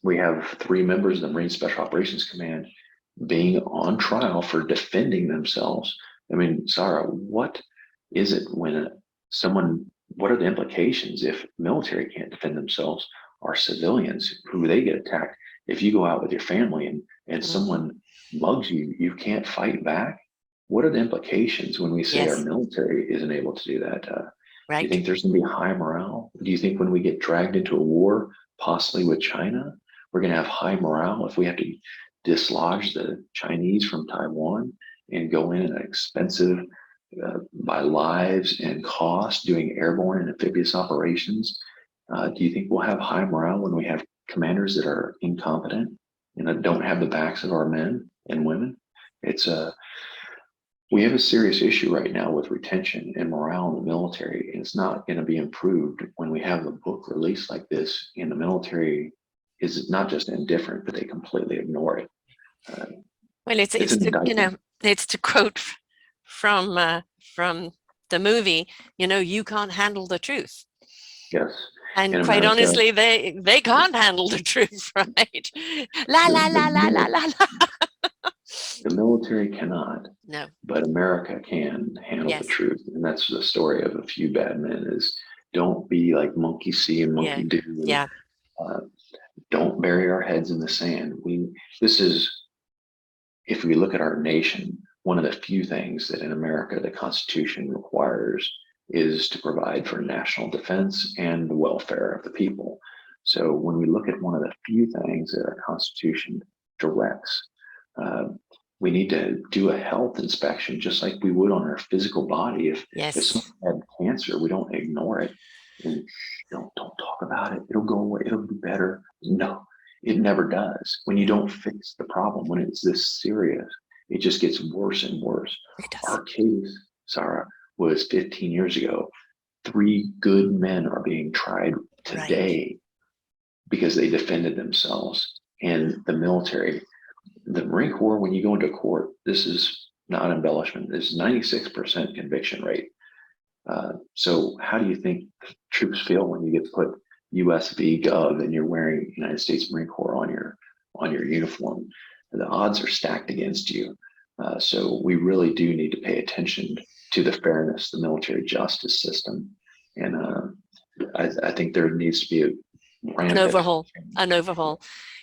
we have 3 members of the Marine Special Operations Command being on trial for defending themselves. I mean, Sara, what is it when what are the implications if military can't defend themselves? Are civilians who they get attacked? If you go out with your family and someone mugs you, you can't fight back. What are the implications when we say our military isn't able to do that? Do you think there's going to be high morale? Do you think when we get dragged into a war, possibly with China, we're going to have high morale if we have to dislodge the Chinese from Taiwan and go in an expensive, by lives and cost, doing airborne and amphibious operations? Do you think we'll have high morale when we have commanders that are incompetent and don't have the backs of our men and women? We have a serious issue right now with retention and morale in the military, and it's not going to be improved when we have a book released like this. And the military is not just indifferent, but they completely ignore it. Well, it's to quote from the movie, you can't handle the truth. Yes. And quite honestly, they can't handle the truth, right? La la la la la la la. The military cannot. No. But America can handle the truth, and that's the story of a few bad men. Is Don't be like monkey see and Yeah. monkey do. Yeah. Uh, don't bury our heads in the sand. This is, if we look at our nation, one of the few things that in America the Constitution requires is to provide for national defense and the welfare of the people. So when we look at one of the few things that our Constitution directs, uh, we need to do a health inspection just like we would on our physical body. If Yes. someone had cancer, we don't ignore it and don't talk about it. It'll go away. It'll be better. No, it never does. When you don't fix the problem, when it's this serious, it just gets worse and worse. It does. Our case, Sara, was 15 years ago. 3 good men are being tried Right. today because they defended themselves. And the military, the Marine Corps, when you go into court, this is not embellishment. This is 96% conviction rate. So how do you think troops feel when you get put USV Gov and you're wearing United States Marine Corps on your uniform? The odds are stacked against you. So we really do need to pay attention to the fairness, the military justice system, and I think there needs to be a An rampant overhaul. An overhaul.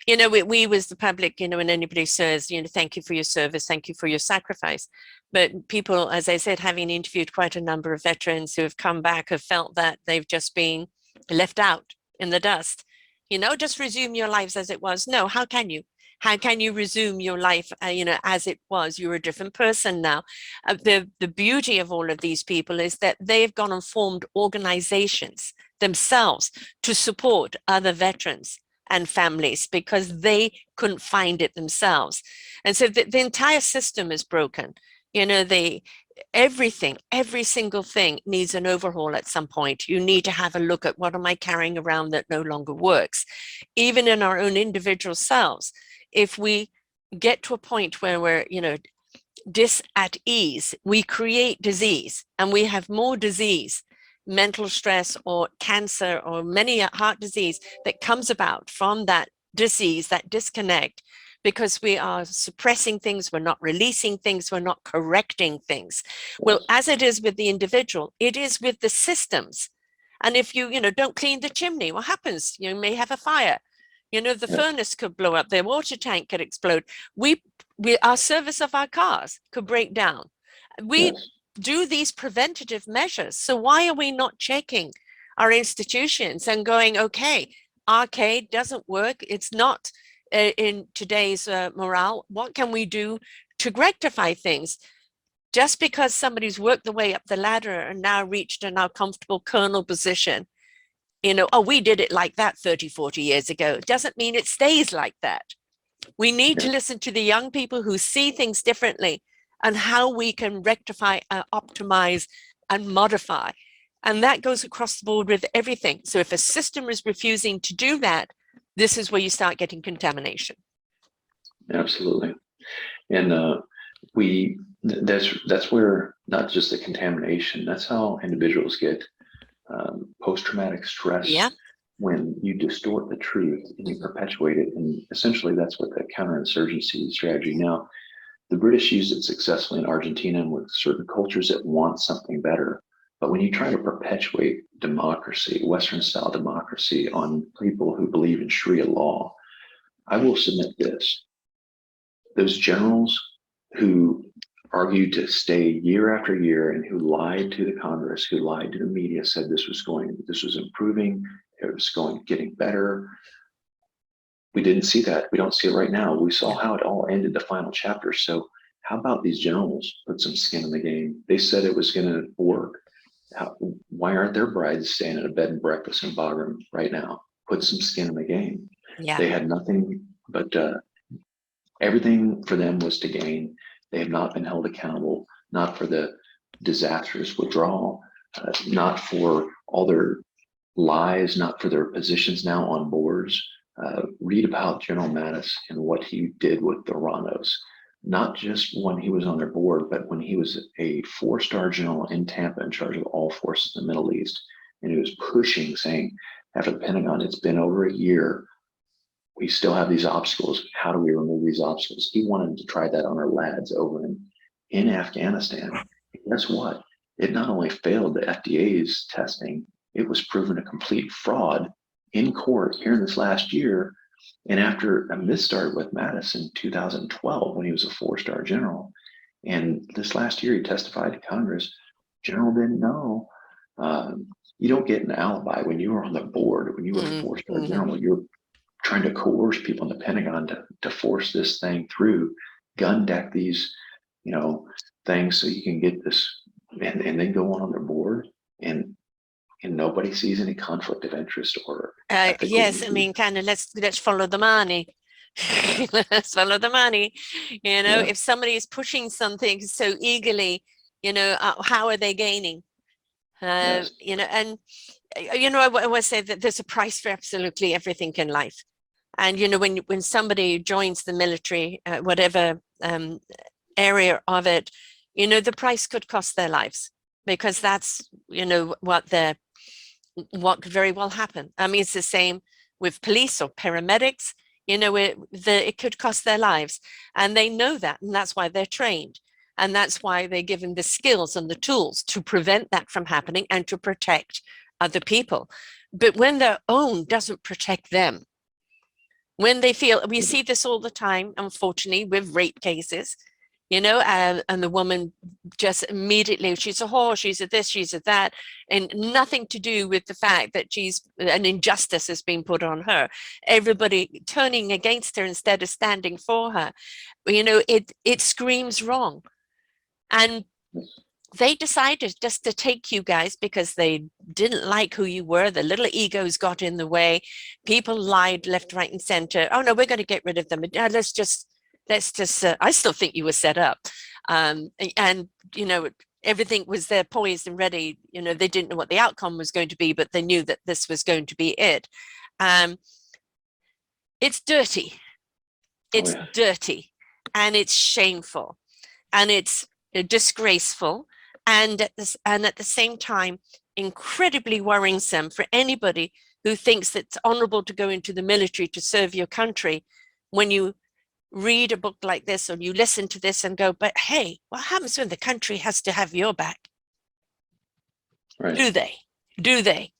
You know, we as the public, you know, when anybody says, you know, thank you for your service, thank you for your sacrifice. But people, as I said, having interviewed quite a number of veterans who have come back, have felt that they've just been left out in the dust. You know, just resume your lives as it was. No, how can you? How can you resume your life, you know, as it was? You're a different person now. The beauty of all of these people is that they've gone and formed organizations themselves to support other veterans and families because they couldn't find it themselves. And so the entire system is broken. You know, everything, every single thing needs an overhaul at some point. You need to have a look at what am I carrying around that no longer works. Even in our own individual selves, if we get to a point where we're, you know, at ease, we create disease, and we have more disease, mental stress or cancer or many heart disease that comes about from that disease, that disconnect, because we are suppressing things, we're not releasing things, we're not correcting things. Well, Yes. as it is with the individual, it is with the systems. And if you know, don't clean the chimney, what happens? You may have a fire. You know, the Yes. furnace could blow up, the water tank could explode. Our service of our cars could break down. We Yes. do these preventative measures. So why are we not checking our institutions and going, okay, arcade doesn't work. It's not in today's morale. What can we do to rectify things? Just because somebody's worked the way up the ladder and now reached a now comfortable colonel position, you know, oh, we did it like that 30, 40 years ago, doesn't mean it stays like that. We need to Yes. listen to the young people who see things differently and how we can rectify, optimize, and modify. And that goes across the board with everything. So if a system is refusing to do that, this is where you start getting contamination. Absolutely. And that's where not just the contamination, that's how individuals get post-traumatic stress Yeah. when you distort the truth and you perpetuate it. And essentially that's what the counterinsurgency strategy. Now, the British used it successfully in Argentina and with certain cultures that want something better. But when you try to perpetuate democracy, Western style democracy, on people who believe in Sharia law, I will submit this. Those generals who argued to stay year after year and who lied to the Congress, who lied to the media, said this was improving, it was getting better. We didn't see that. We don't see it right now. We saw how it all ended, the final chapter. So how about these generals put some skin in the game? They said it was going to work. Why aren't their brides staying at a bed and breakfast in Bagram right now? Put some skin in the game. Yeah. They had nothing but everything for them was to gain. They have not been held accountable, not for the disastrous withdrawal, not for all their lies, not for their positions now on boards. Read about General Mattis and what he did with the Ranos, not just when he was on their board, but when he was a 4-star general in Tampa in charge of all forces in the Middle East. And he was pushing, saying, after the Pentagon, it's been over a year. We still have these obstacles. How do we remove these obstacles? He wanted to try that on our lads over in Afghanistan. Guess what? It not only failed the FDA's testing, it was proven a complete fraud in court here in this last year. And this started with Mattis in 2012 when he was a 4-star general. And this last year he testified to Congress. General didn't know. You don't get an alibi when you were on the board, when you were a 4-star general. You're trying to coerce people in the Pentagon to force this thing through, gun deck these, things so you can get this, and then go on their board, and nobody sees any conflict of interest or yes, I mean, kind of let's follow the money. Let's follow the money. If somebody is pushing something so eagerly, how are they gaining? I always say that there's a price for absolutely everything in life. And, when somebody joins the military, whatever area of it, the price could cost their lives, because that's, what could very well happen. I mean, it's the same with police or paramedics, it could cost their lives, and they know that, and that's why they're trained. And that's why they're given the skills and the tools to prevent that from happening and to protect other people. But when their own doesn't protect them, when they feel, we see this all the time, unfortunately, with rape cases, and the woman just immediately, she's a whore, she's a this, she's a that, and nothing to do with the fact that an injustice has been put on her. Everybody turning against her instead of standing for her. It screams wrong. And they decided just to take you guys because they didn't like who you were. The little egos got in the way. People lied left, right, and center. Oh no, we're going to get rid of them. Let's just. I still think you were set up, and everything was there poised and ready. They didn't know what the outcome was going to be, but they knew that this was going to be it. It's dirty. It's dirty, and it's shameful, and it's disgraceful, and at the same time incredibly worrisome for anybody who thinks that it's honorable to go into the military to serve your country. When you read a book like this, or you listen to this and go, but hey, what happens when the country has to have your back? Right. Do they?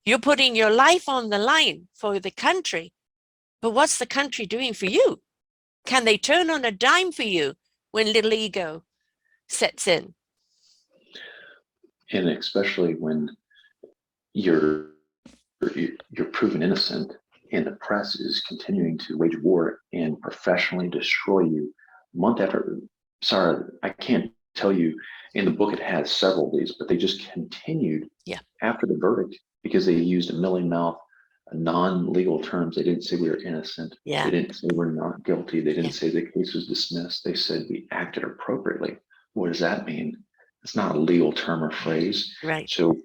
You're putting your life on the line for the country, but what's the country doing for you? Can they turn on a dime for you when little ego sets in? And especially when you're proven innocent, and the press is continuing to wage war and professionally destroy you month after. Sara, I can't tell you, in the book it has several of these, but they just continued after the verdict because they used a mealy-mouth, non-legal terms. They didn't say we were innocent. They didn't say we're not guilty. They didn't say the case was dismissed. They said we acted appropriately. What does that mean? It's not a legal term or phrase. Right. So,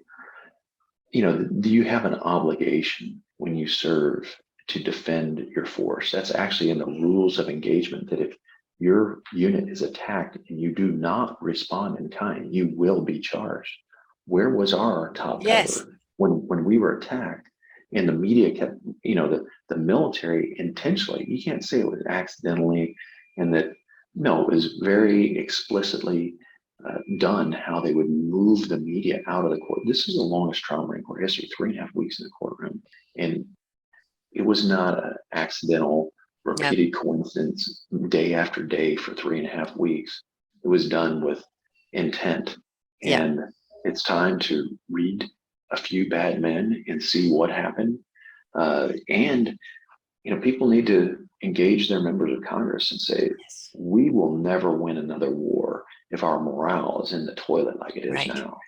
do you have an obligation when you serve to defend your force? That's actually in the rules of engagement, that if your unit is attacked and you do not respond in kind, you will be charged. Where was our top cover when we were attacked? And the media kept, the military intentionally, you can't say it was accidentally, and that, no, it was very explicitly done how they would move the media out of the court. This is the longest trial in Marine Corps history, 3.5 weeks in the courtroom. And it was not an accidental, repeated coincidence day after day for 3.5 weeks. It was done with intent. And it's time to read a few bad men and see what happened. And people need to engage their members of Congress and say, we will never win another war if our morale is in the toilet like it is now.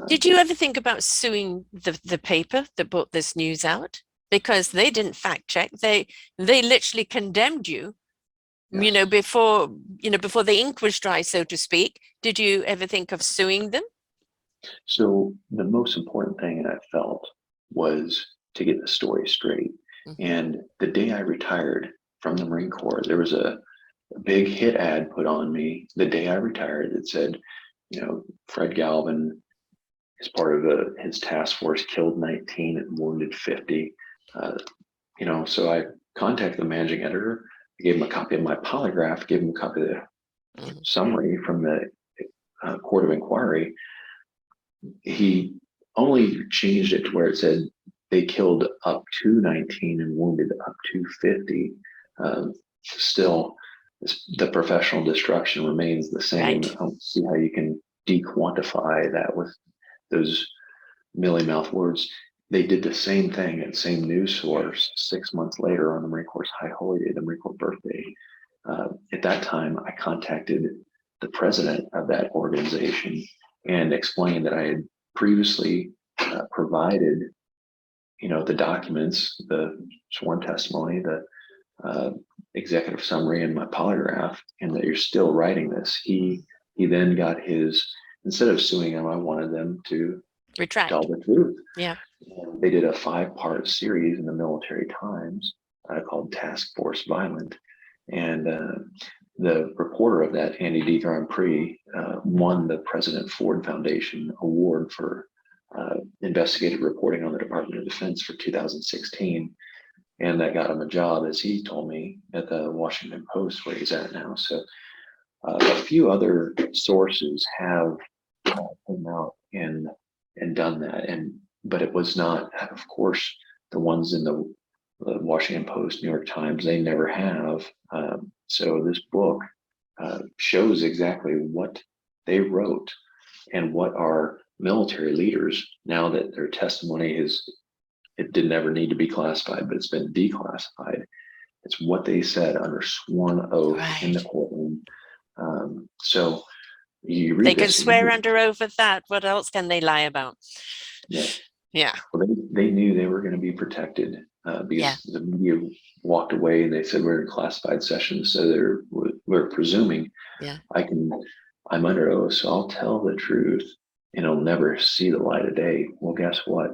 Did you ever think about suing the paper that brought this news out? Because they didn't fact check. They literally condemned you, before the ink was dry, so to speak. Did you ever think of suing them? So the most important thing I felt was to get the story straight. And the day I retired from the Marine Corps, there was a big hit ad put on me the day I retired that said, Fred Galvin, as part of his task force, killed 19 and wounded 50. So I contacted the managing editor, gave him a copy of my polygraph, gave him a copy of the summary from the Court of Inquiry. He only changed it to where it said they killed up to 19 and wounded up to 50. Still, the professional destruction remains the same. Right. I don't see how you can de-quantify that with those mealy mouth words. They did the same thing at the same news source 6 months later on the Marine Corps' High Holy Day, the Marine Corps birthday. At that time, I contacted the president of that organization and explained that I had previously provided, the documents, the sworn testimony, the executive summary, and my polygraph, and that you're still writing this. He then got his, instead of suing him, I wanted them to tell Retract. the truth. Yeah. And they did a 5-part series in the Military Times called Task Force Violent. And the reporter of that, Andy D. Grand Prix, won the President Ford Foundation Award for investigative reporting on the Department of Defense for 2016. And that got him a job, as he told me, at the Washington Post, where he's at now. So a few other sources have come out and done that, but it was not, of course, the ones in the Washington Post, New York Times. They never have. So this book shows exactly what they wrote and what our military leaders, now that their testimony it didn't ever need to be classified, but it's been declassified. It's what they said under sworn oath in the Right. courtroom. So you read They can this. swear under oath at that. What else can they lie about? Yeah. Yeah. Well, they knew they were going to be protected because the media walked away and they said we're in classified sessions. So we're presuming Yeah. I'm under oath, so I'll tell the truth and it'll never see the light of day. Well, guess what?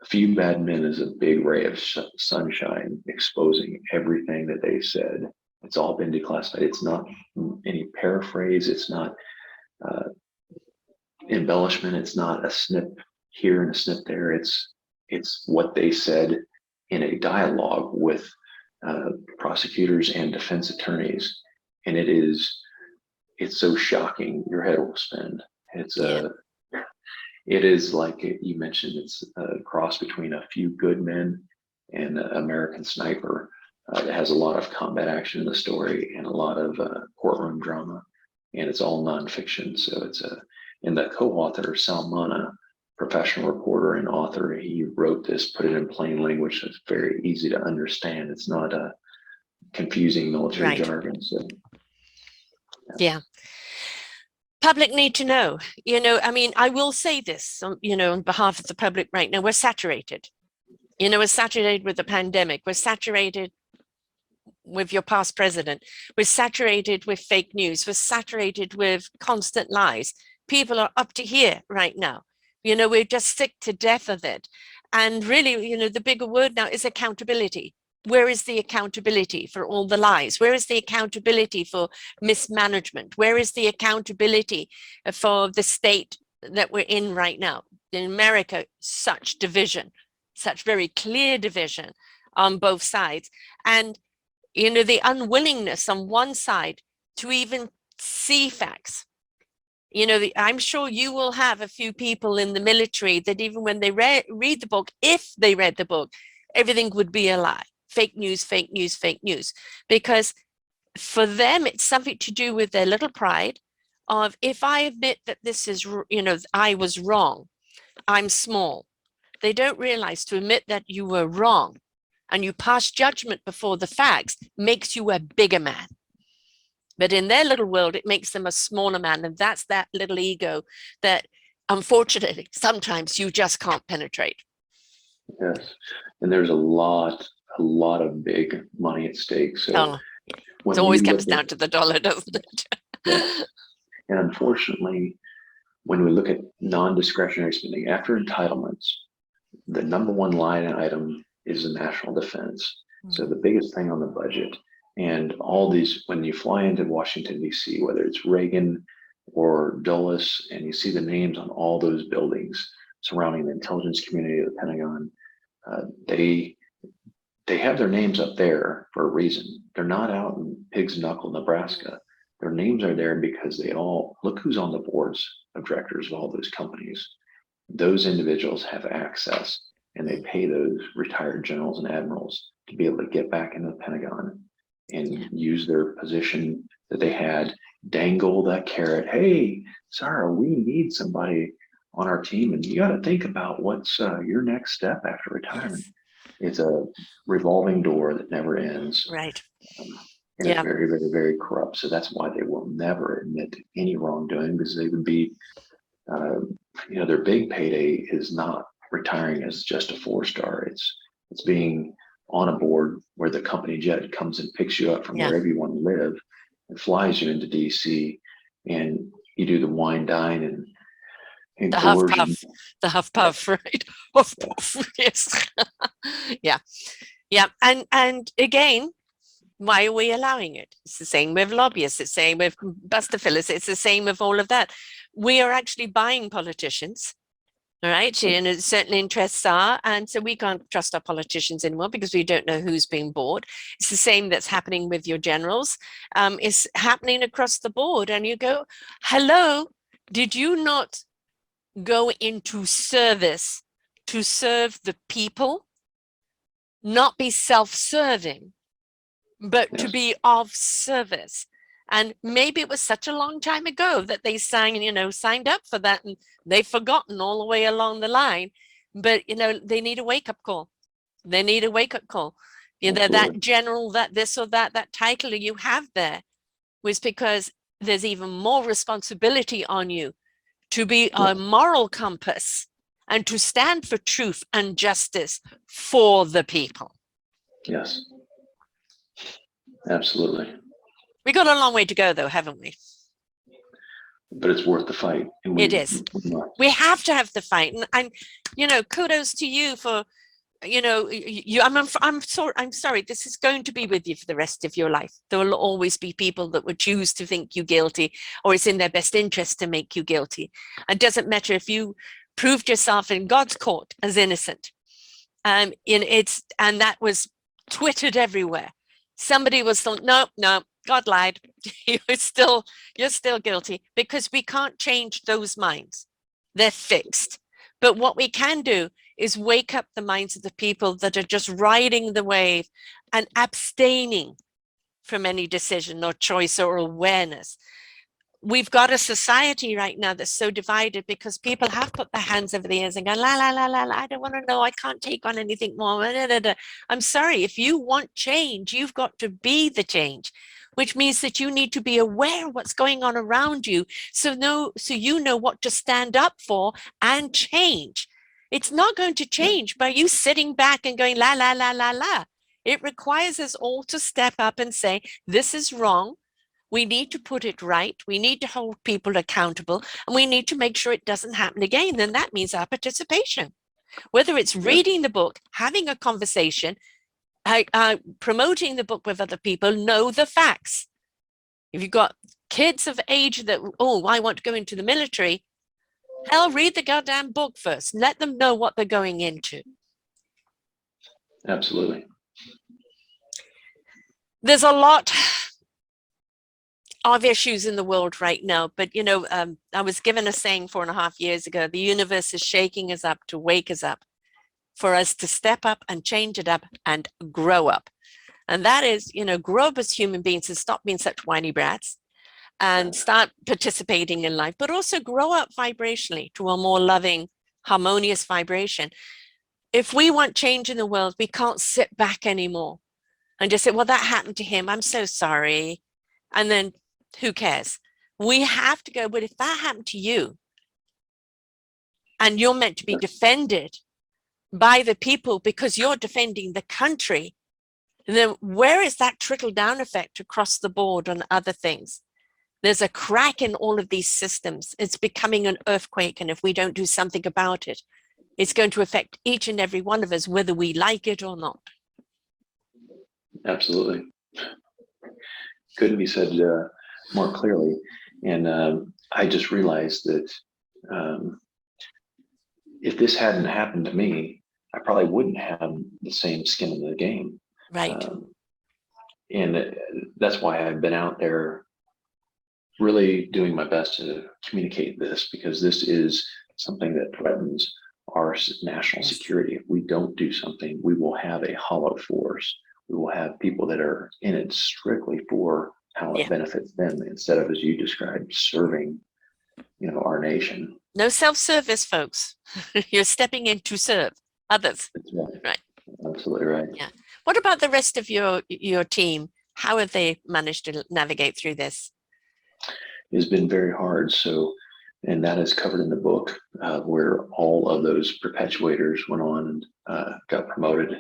A few bad men is a big ray of sunshine exposing everything that they said. It's all been declassified. It's not any paraphrase. It's not embellishment. It's not a snip here and a snip there. It's what they said in a dialogue with prosecutors and defense attorneys, and it's so shocking. Your head will spin. It is like you mentioned. It's a cross between A Few Good Men and American Sniper. It has a lot of combat action in the story and a lot of courtroom drama, and it's all nonfiction. So and the co-author, Salmana, professional reporter and author, he wrote this, put it in plain language so it's very easy to understand. It's not a confusing military jargon. So Yeah. Public need to know, I mean, I will say this, on behalf of the public right now, we're saturated. We're saturated with the pandemic. We're saturated with your past president. We're saturated with fake news. We're saturated with constant lies. People are up to here right now. We're just sick to death of it. And really, the bigger word now is accountability. Where is the accountability for all the lies? Where is the accountability for mismanagement? Where is the accountability for the state that we're in right now? In America, such division, such very clear division on both sides. And, the unwillingness on one side to even see facts. I'm sure you will have a few people in the military that even when they read the book, if they read the book, everything would be a lie. Fake news, fake news, fake news. Because for them, it's something to do with their little pride of, if I admit that this is, I was wrong, I'm small. They don't realize to admit that you were wrong and you pass judgment before the facts makes you a bigger man. But in their little world, it makes them a smaller man. And that's that little ego that, unfortunately, sometimes you just can't penetrate. Yes. And there's a lot of big money at stake. So it always comes down to the dollar, doesn't it? Yes. And unfortunately, when we look at non-discretionary spending after entitlements, the number one line item is the national defense. So the biggest thing on the budget, and all these, when you fly into Washington, D.C., whether it's Reagan or Dulles, and you see the names on all those buildings surrounding the intelligence community of the Pentagon, they have their names up there for a reason. They're not out in Pig's Knuckle, Nebraska. Their names are there because they all, look who's on the boards of directors of all those companies. those individuals have access, and they pay those retired generals and admirals to be able to get back into the Pentagon and use their position that they had, dangle that carrot. Hey, Sara, we need somebody on our team, and you got to think about what's your next step after retirement. Yes. It's a revolving door that never ends. Right. And it's very, very, very corrupt. So that's why they will never admit to any wrongdoing, because they would be, their big payday is not retiring as just a 4-star. It's being on a board where the company jet comes and picks you up from wherever you want to live and flies you into DC, and you do the wine, dine, and The huff coercion. puff, right? Huff puff, yes. Yeah. And again, why are we allowing it? It's the same with lobbyists. It's the same with buster fillers. It's the same with all of that. We are actually buying politicians, all right? And certain interests are, and so we can't trust our politicians anymore because we don't know who's being bought. It's the same that's happening with your generals. It's happening across the board. And you go, hello, did you not go into service to serve the people, not be self-serving, but to be of service? And maybe it was such a long time ago that they signed up for that, and they've forgotten all the way along the line. But they need a wake-up call. They need a wake-up call. That general, that this or that title you have there was because there's even more responsibility on you to be a moral compass and to stand for truth and justice for the people. Yes, absolutely. We got a long way to go, though, haven't we? But it's worth the fight. And it is. We have to have the fight, and kudos to you for, I'm sorry, this is going to be with you for the rest of your life. There will always be people that would choose to think you guilty, or it's in their best interest to make you guilty. It doesn't matter if you proved yourself in God's court as innocent. And that was twittered everywhere. Somebody was no, God lied. You're still guilty, because we can't change those minds. They're fixed. But what we can do is wake up the minds of the people that are just riding the wave and abstaining from any decision or choice or awareness. We've got a society right now that's so divided because people have put their hands over the ears and go, la, la, la, la, la, I don't want to know. I can't take on anything more. I'm sorry. If you want change, you've got to be the change, which means that you need to be aware of what's going on around you. So you know what to stand up for and change. It's not going to change by you sitting back and going, la, la, la, la, la. It requires us all to step up and say, this is wrong. We need to put it right. We need to hold people accountable, and we need to make sure it doesn't happen again. Then that means our participation, whether it's reading the book, having a conversation, promoting the book with other people, know the facts. If you've got kids of age that, I want to go into the military, hell, read the goddamn book first. Let them know what they're going into. Absolutely. There's a lot of issues in the world right now, but I was given a saying 4.5 years ago: the universe is shaking us up to wake us up, for us to step up and change it up and grow up. And that is, grow up as human beings and stop being such whiny brats and start participating in life, but also grow up vibrationally to a more loving, harmonious vibration. If we want change in the world, we can't sit back anymore and just say, well, that happened to him, I'm so sorry. And then who cares? We have to go, but if that happened to you and you're meant to be defended by the people because you're defending the country, then where is that trickle down effect across the board on other things? There's a crack in all of these systems. It's becoming an earthquake. And if we don't do something about it, it's going to affect each and every one of us, whether we like it or not. Absolutely. Couldn't be said more clearly. And I just realized that if this hadn't happened to me, I probably wouldn't have the same skin in the game. Right. And that's why I've been out there really doing my best to communicate this, because this is something that threatens our national security. If we don't do something, we will have a hollow force. We will have people that are in it strictly for how it benefits them, instead of, as you described, serving, our nation. No self-service, folks. You're stepping in to serve others. That's right. Right. Absolutely right. Yeah. What about the rest of your team? How have they managed to navigate through this? It's been very hard. So, and that is covered in the book, where all of those perpetuators went on and got promoted.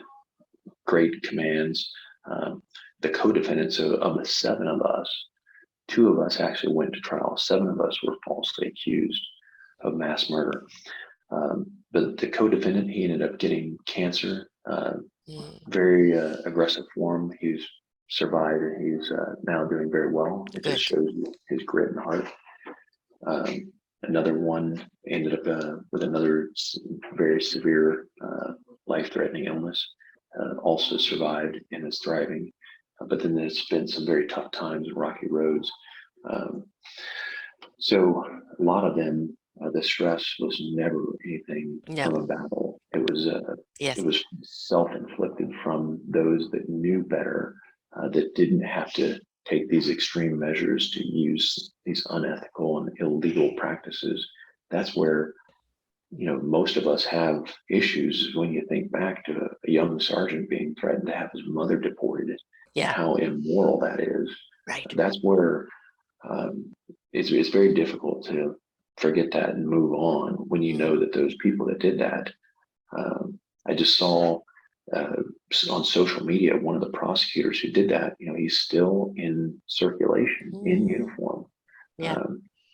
Great commands. The co-defendants of the 7 of us, 2 of us actually went to trial. 7 of us were falsely accused of mass murder. But the co-defendant, he ended up getting cancer, very aggressive form. He's survived, and he's now doing very well. It just shows his grit and heart. Another one ended up with another very severe, life-threatening illness, also survived and is thriving. But then there's been some very tough times and rocky roads. So a lot of them, the stress was never anything from a battle. It was self-inflicted from those that knew better, that didn't have to take these extreme measures to use these unethical and illegal practices. That's where, most of us have issues when you think back to a young sergeant being threatened to have his mother deported. How immoral that is. Right. That's where it's very difficult to forget that and move on when you know that those people that did that. I just saw on social media, one of the prosecutors who did that, he's still in circulation in uniform.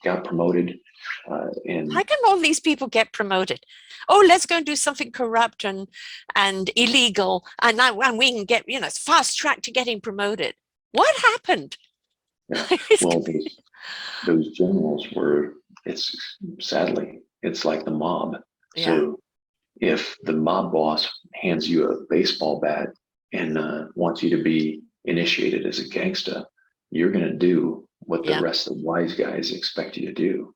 Got promoted. And how can all these people get promoted? Oh, let's go and do something corrupt and illegal, and we can get, it's fast track to getting promoted. What happened? Well, those generals were, sadly, it's like the mob. So if the mob boss hands you a baseball bat and wants you to be initiated as a gangster, you're going to do what the rest of the wise guys expect you to do.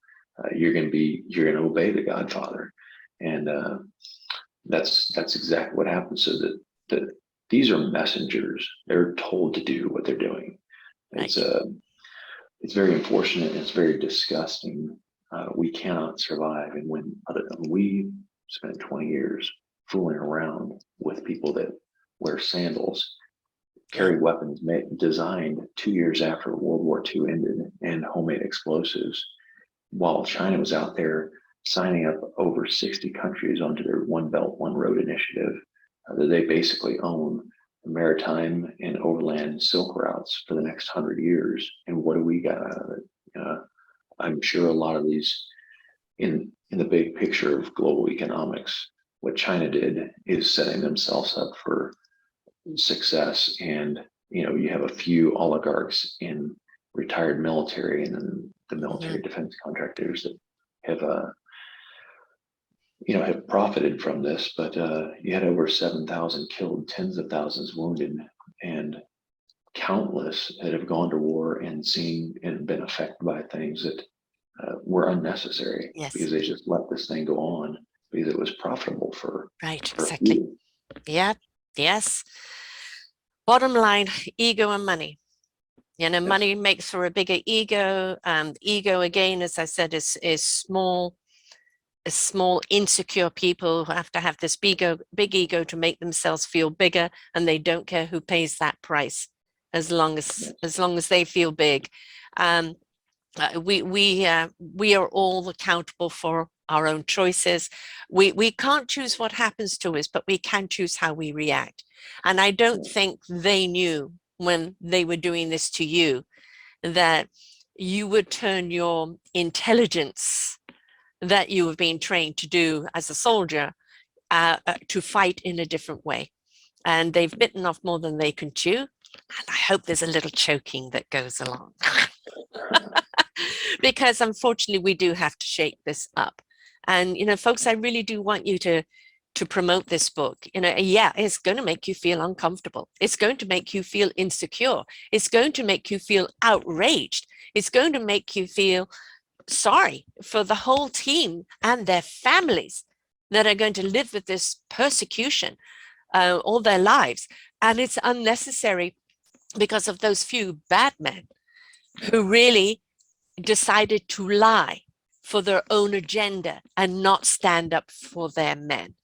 You're going to obey the Godfather. And that's exactly what happens. So that these are messengers. They're told to do what they're doing. It's very unfortunate, and it's very disgusting. We cannot survive. And when we spent 20 years fooling around with people that wear sandals, carry weapons designed 2 years after World War II ended, and homemade explosives, while China was out there signing up over 60 countries onto their One Belt, One Road initiative, that they basically own the maritime and overland silk routes for the next 100 years. And what do we got out of it? I'm sure a lot of these, in the big picture of global economics, what China did is setting themselves up for success. And you have a few oligarchs in retired military, and then the military defense contractors that have profited from this. But you had over 7,000 killed, tens of thousands wounded, and countless that have gone to war and seen and been affected by things that were unnecessary, because they just let this thing go on because it was profitable for exactly. You. Yes. Bottom line, ego and money. Money makes for a bigger ego. Ego, again, as I said, is small, insecure people who have to have this big ego to make themselves feel bigger, and they don't care who pays that price, as long as they feel big. We are all accountable for our own choices. We can't choose what happens to us, but we can choose how we react. And I don't think they knew when they were doing this to you that you would turn your intelligence that you have been trained to do as a soldier to fight in a different way. And they've bitten off more than they can chew. And I hope there's a little choking that goes along. Because unfortunately, we do have to shake this up. And, folks, I really do want you to promote this book. It's going to make you feel uncomfortable. It's going to make you feel insecure. It's going to make you feel outraged. It's going to make you feel sorry for the whole team and their families that are going to live with this persecution all their lives. And it's unnecessary because of those few bad men who really decided to lie for their own agenda and not stand up for their men.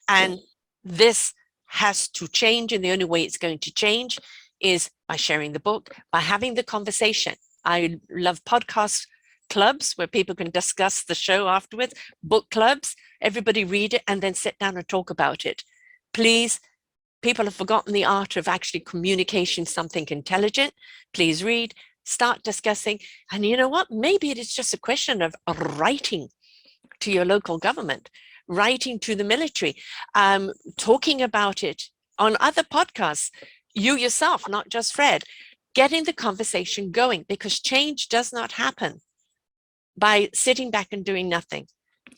And this has to change. And the only way it's going to change is by sharing the book, by having the conversation. I love podcast clubs where people can discuss the show afterwards, book clubs, everybody read it and then sit down and talk about it. Please, people have forgotten the art of actually communicating something intelligent. Please read, start discussing. And you know what? Maybe it is just a question of writing to your local government, writing to the military, talking about it on other podcasts, you yourself, not just Fred, getting the conversation going, because change does not happen by sitting back and doing nothing.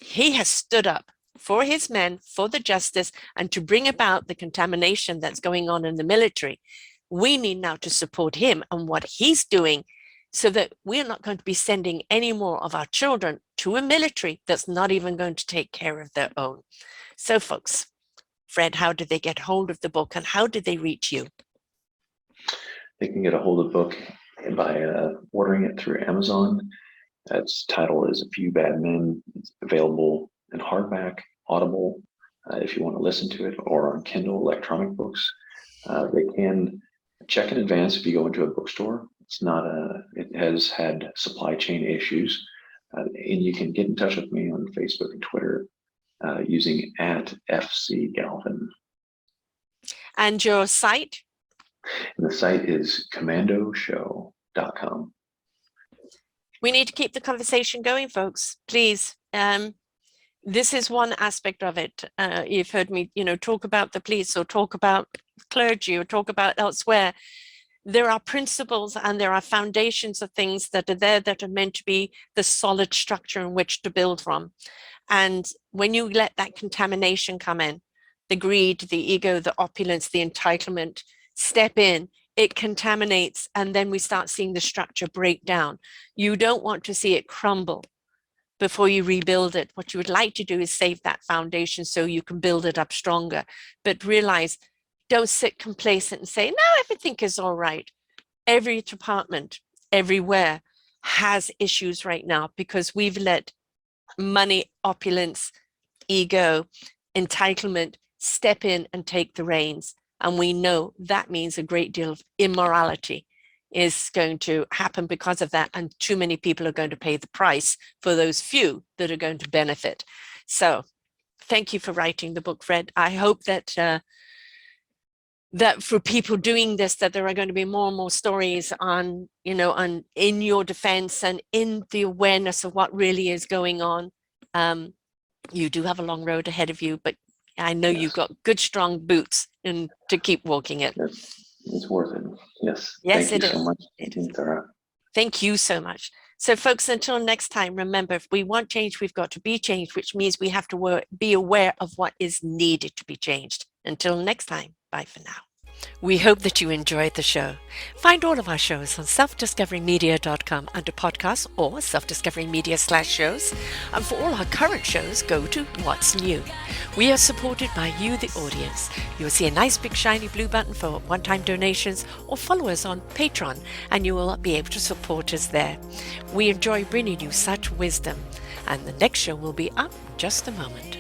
He has stood up for his men, for the justice, and to bring about the contamination that's going on in the military. We need now to support him and what he's doing so that we're not going to be sending any more of our children to a military that's not even going to take care of their own. So folks, Fred, how did they get hold of the book and how did they reach you? They can get a hold of the book by ordering it through Amazon. Its title is A Few Bad Men. It's available in hardback, Audible, if you want to listen to it, or on Kindle electronic books. They can check in advance if you go into a bookstore. It's not it has had supply chain issues, and you can get in touch with me on Facebook and Twitter using @FCGalvin. And your site? And the site is commandoshow.com. We need to keep the conversation going, folks, please. This is one aspect of it. You've heard me, talk about the police or talk about clergy or talk about elsewhere. There are principles and there are foundations of things that are there that are meant to be the solid structure in which to build from. And when you let that contamination come in, the greed, the ego, the opulence, the entitlement step in, it contaminates, and then we start seeing the structure break down. You don't want to see it crumble before you rebuild it. What you would like to do is save that foundation so you can build it up stronger. But realize, don't sit complacent and say, no, everything is all right. Every department, everywhere has issues right now because we've let money, opulence, ego, entitlement step in and take the reins. And we know that means a great deal of immorality is going to happen because of that. And too many people are going to pay the price for those few that are going to benefit. So thank you for writing the book, Fred. I hope that that for people doing this, that there are going to be more and more stories on, in your defense and in the awareness of what really is going on. You do have a long road ahead of you, but I know you've got good, strong boots and to keep walking it. It's worth it. Yes. Yes, Thank you it so is. much, It is. Sara. Thank you so much. So folks, until next time, remember, if we want change, we've got to be changed, which means we have to be aware of what is needed to be changed. Until next time, bye for now. We hope that you enjoyed the show. Find all of our shows on selfdiscoverymedia.com under podcasts or selfdiscoverymedia/shows. And for all our current shows, go to What's New. We are supported by you, the audience. You'll see a nice big shiny blue button for one-time donations or follow us on Patreon and you will be able to support us there. We enjoy bringing you such wisdom. And the next show will be up in just a moment.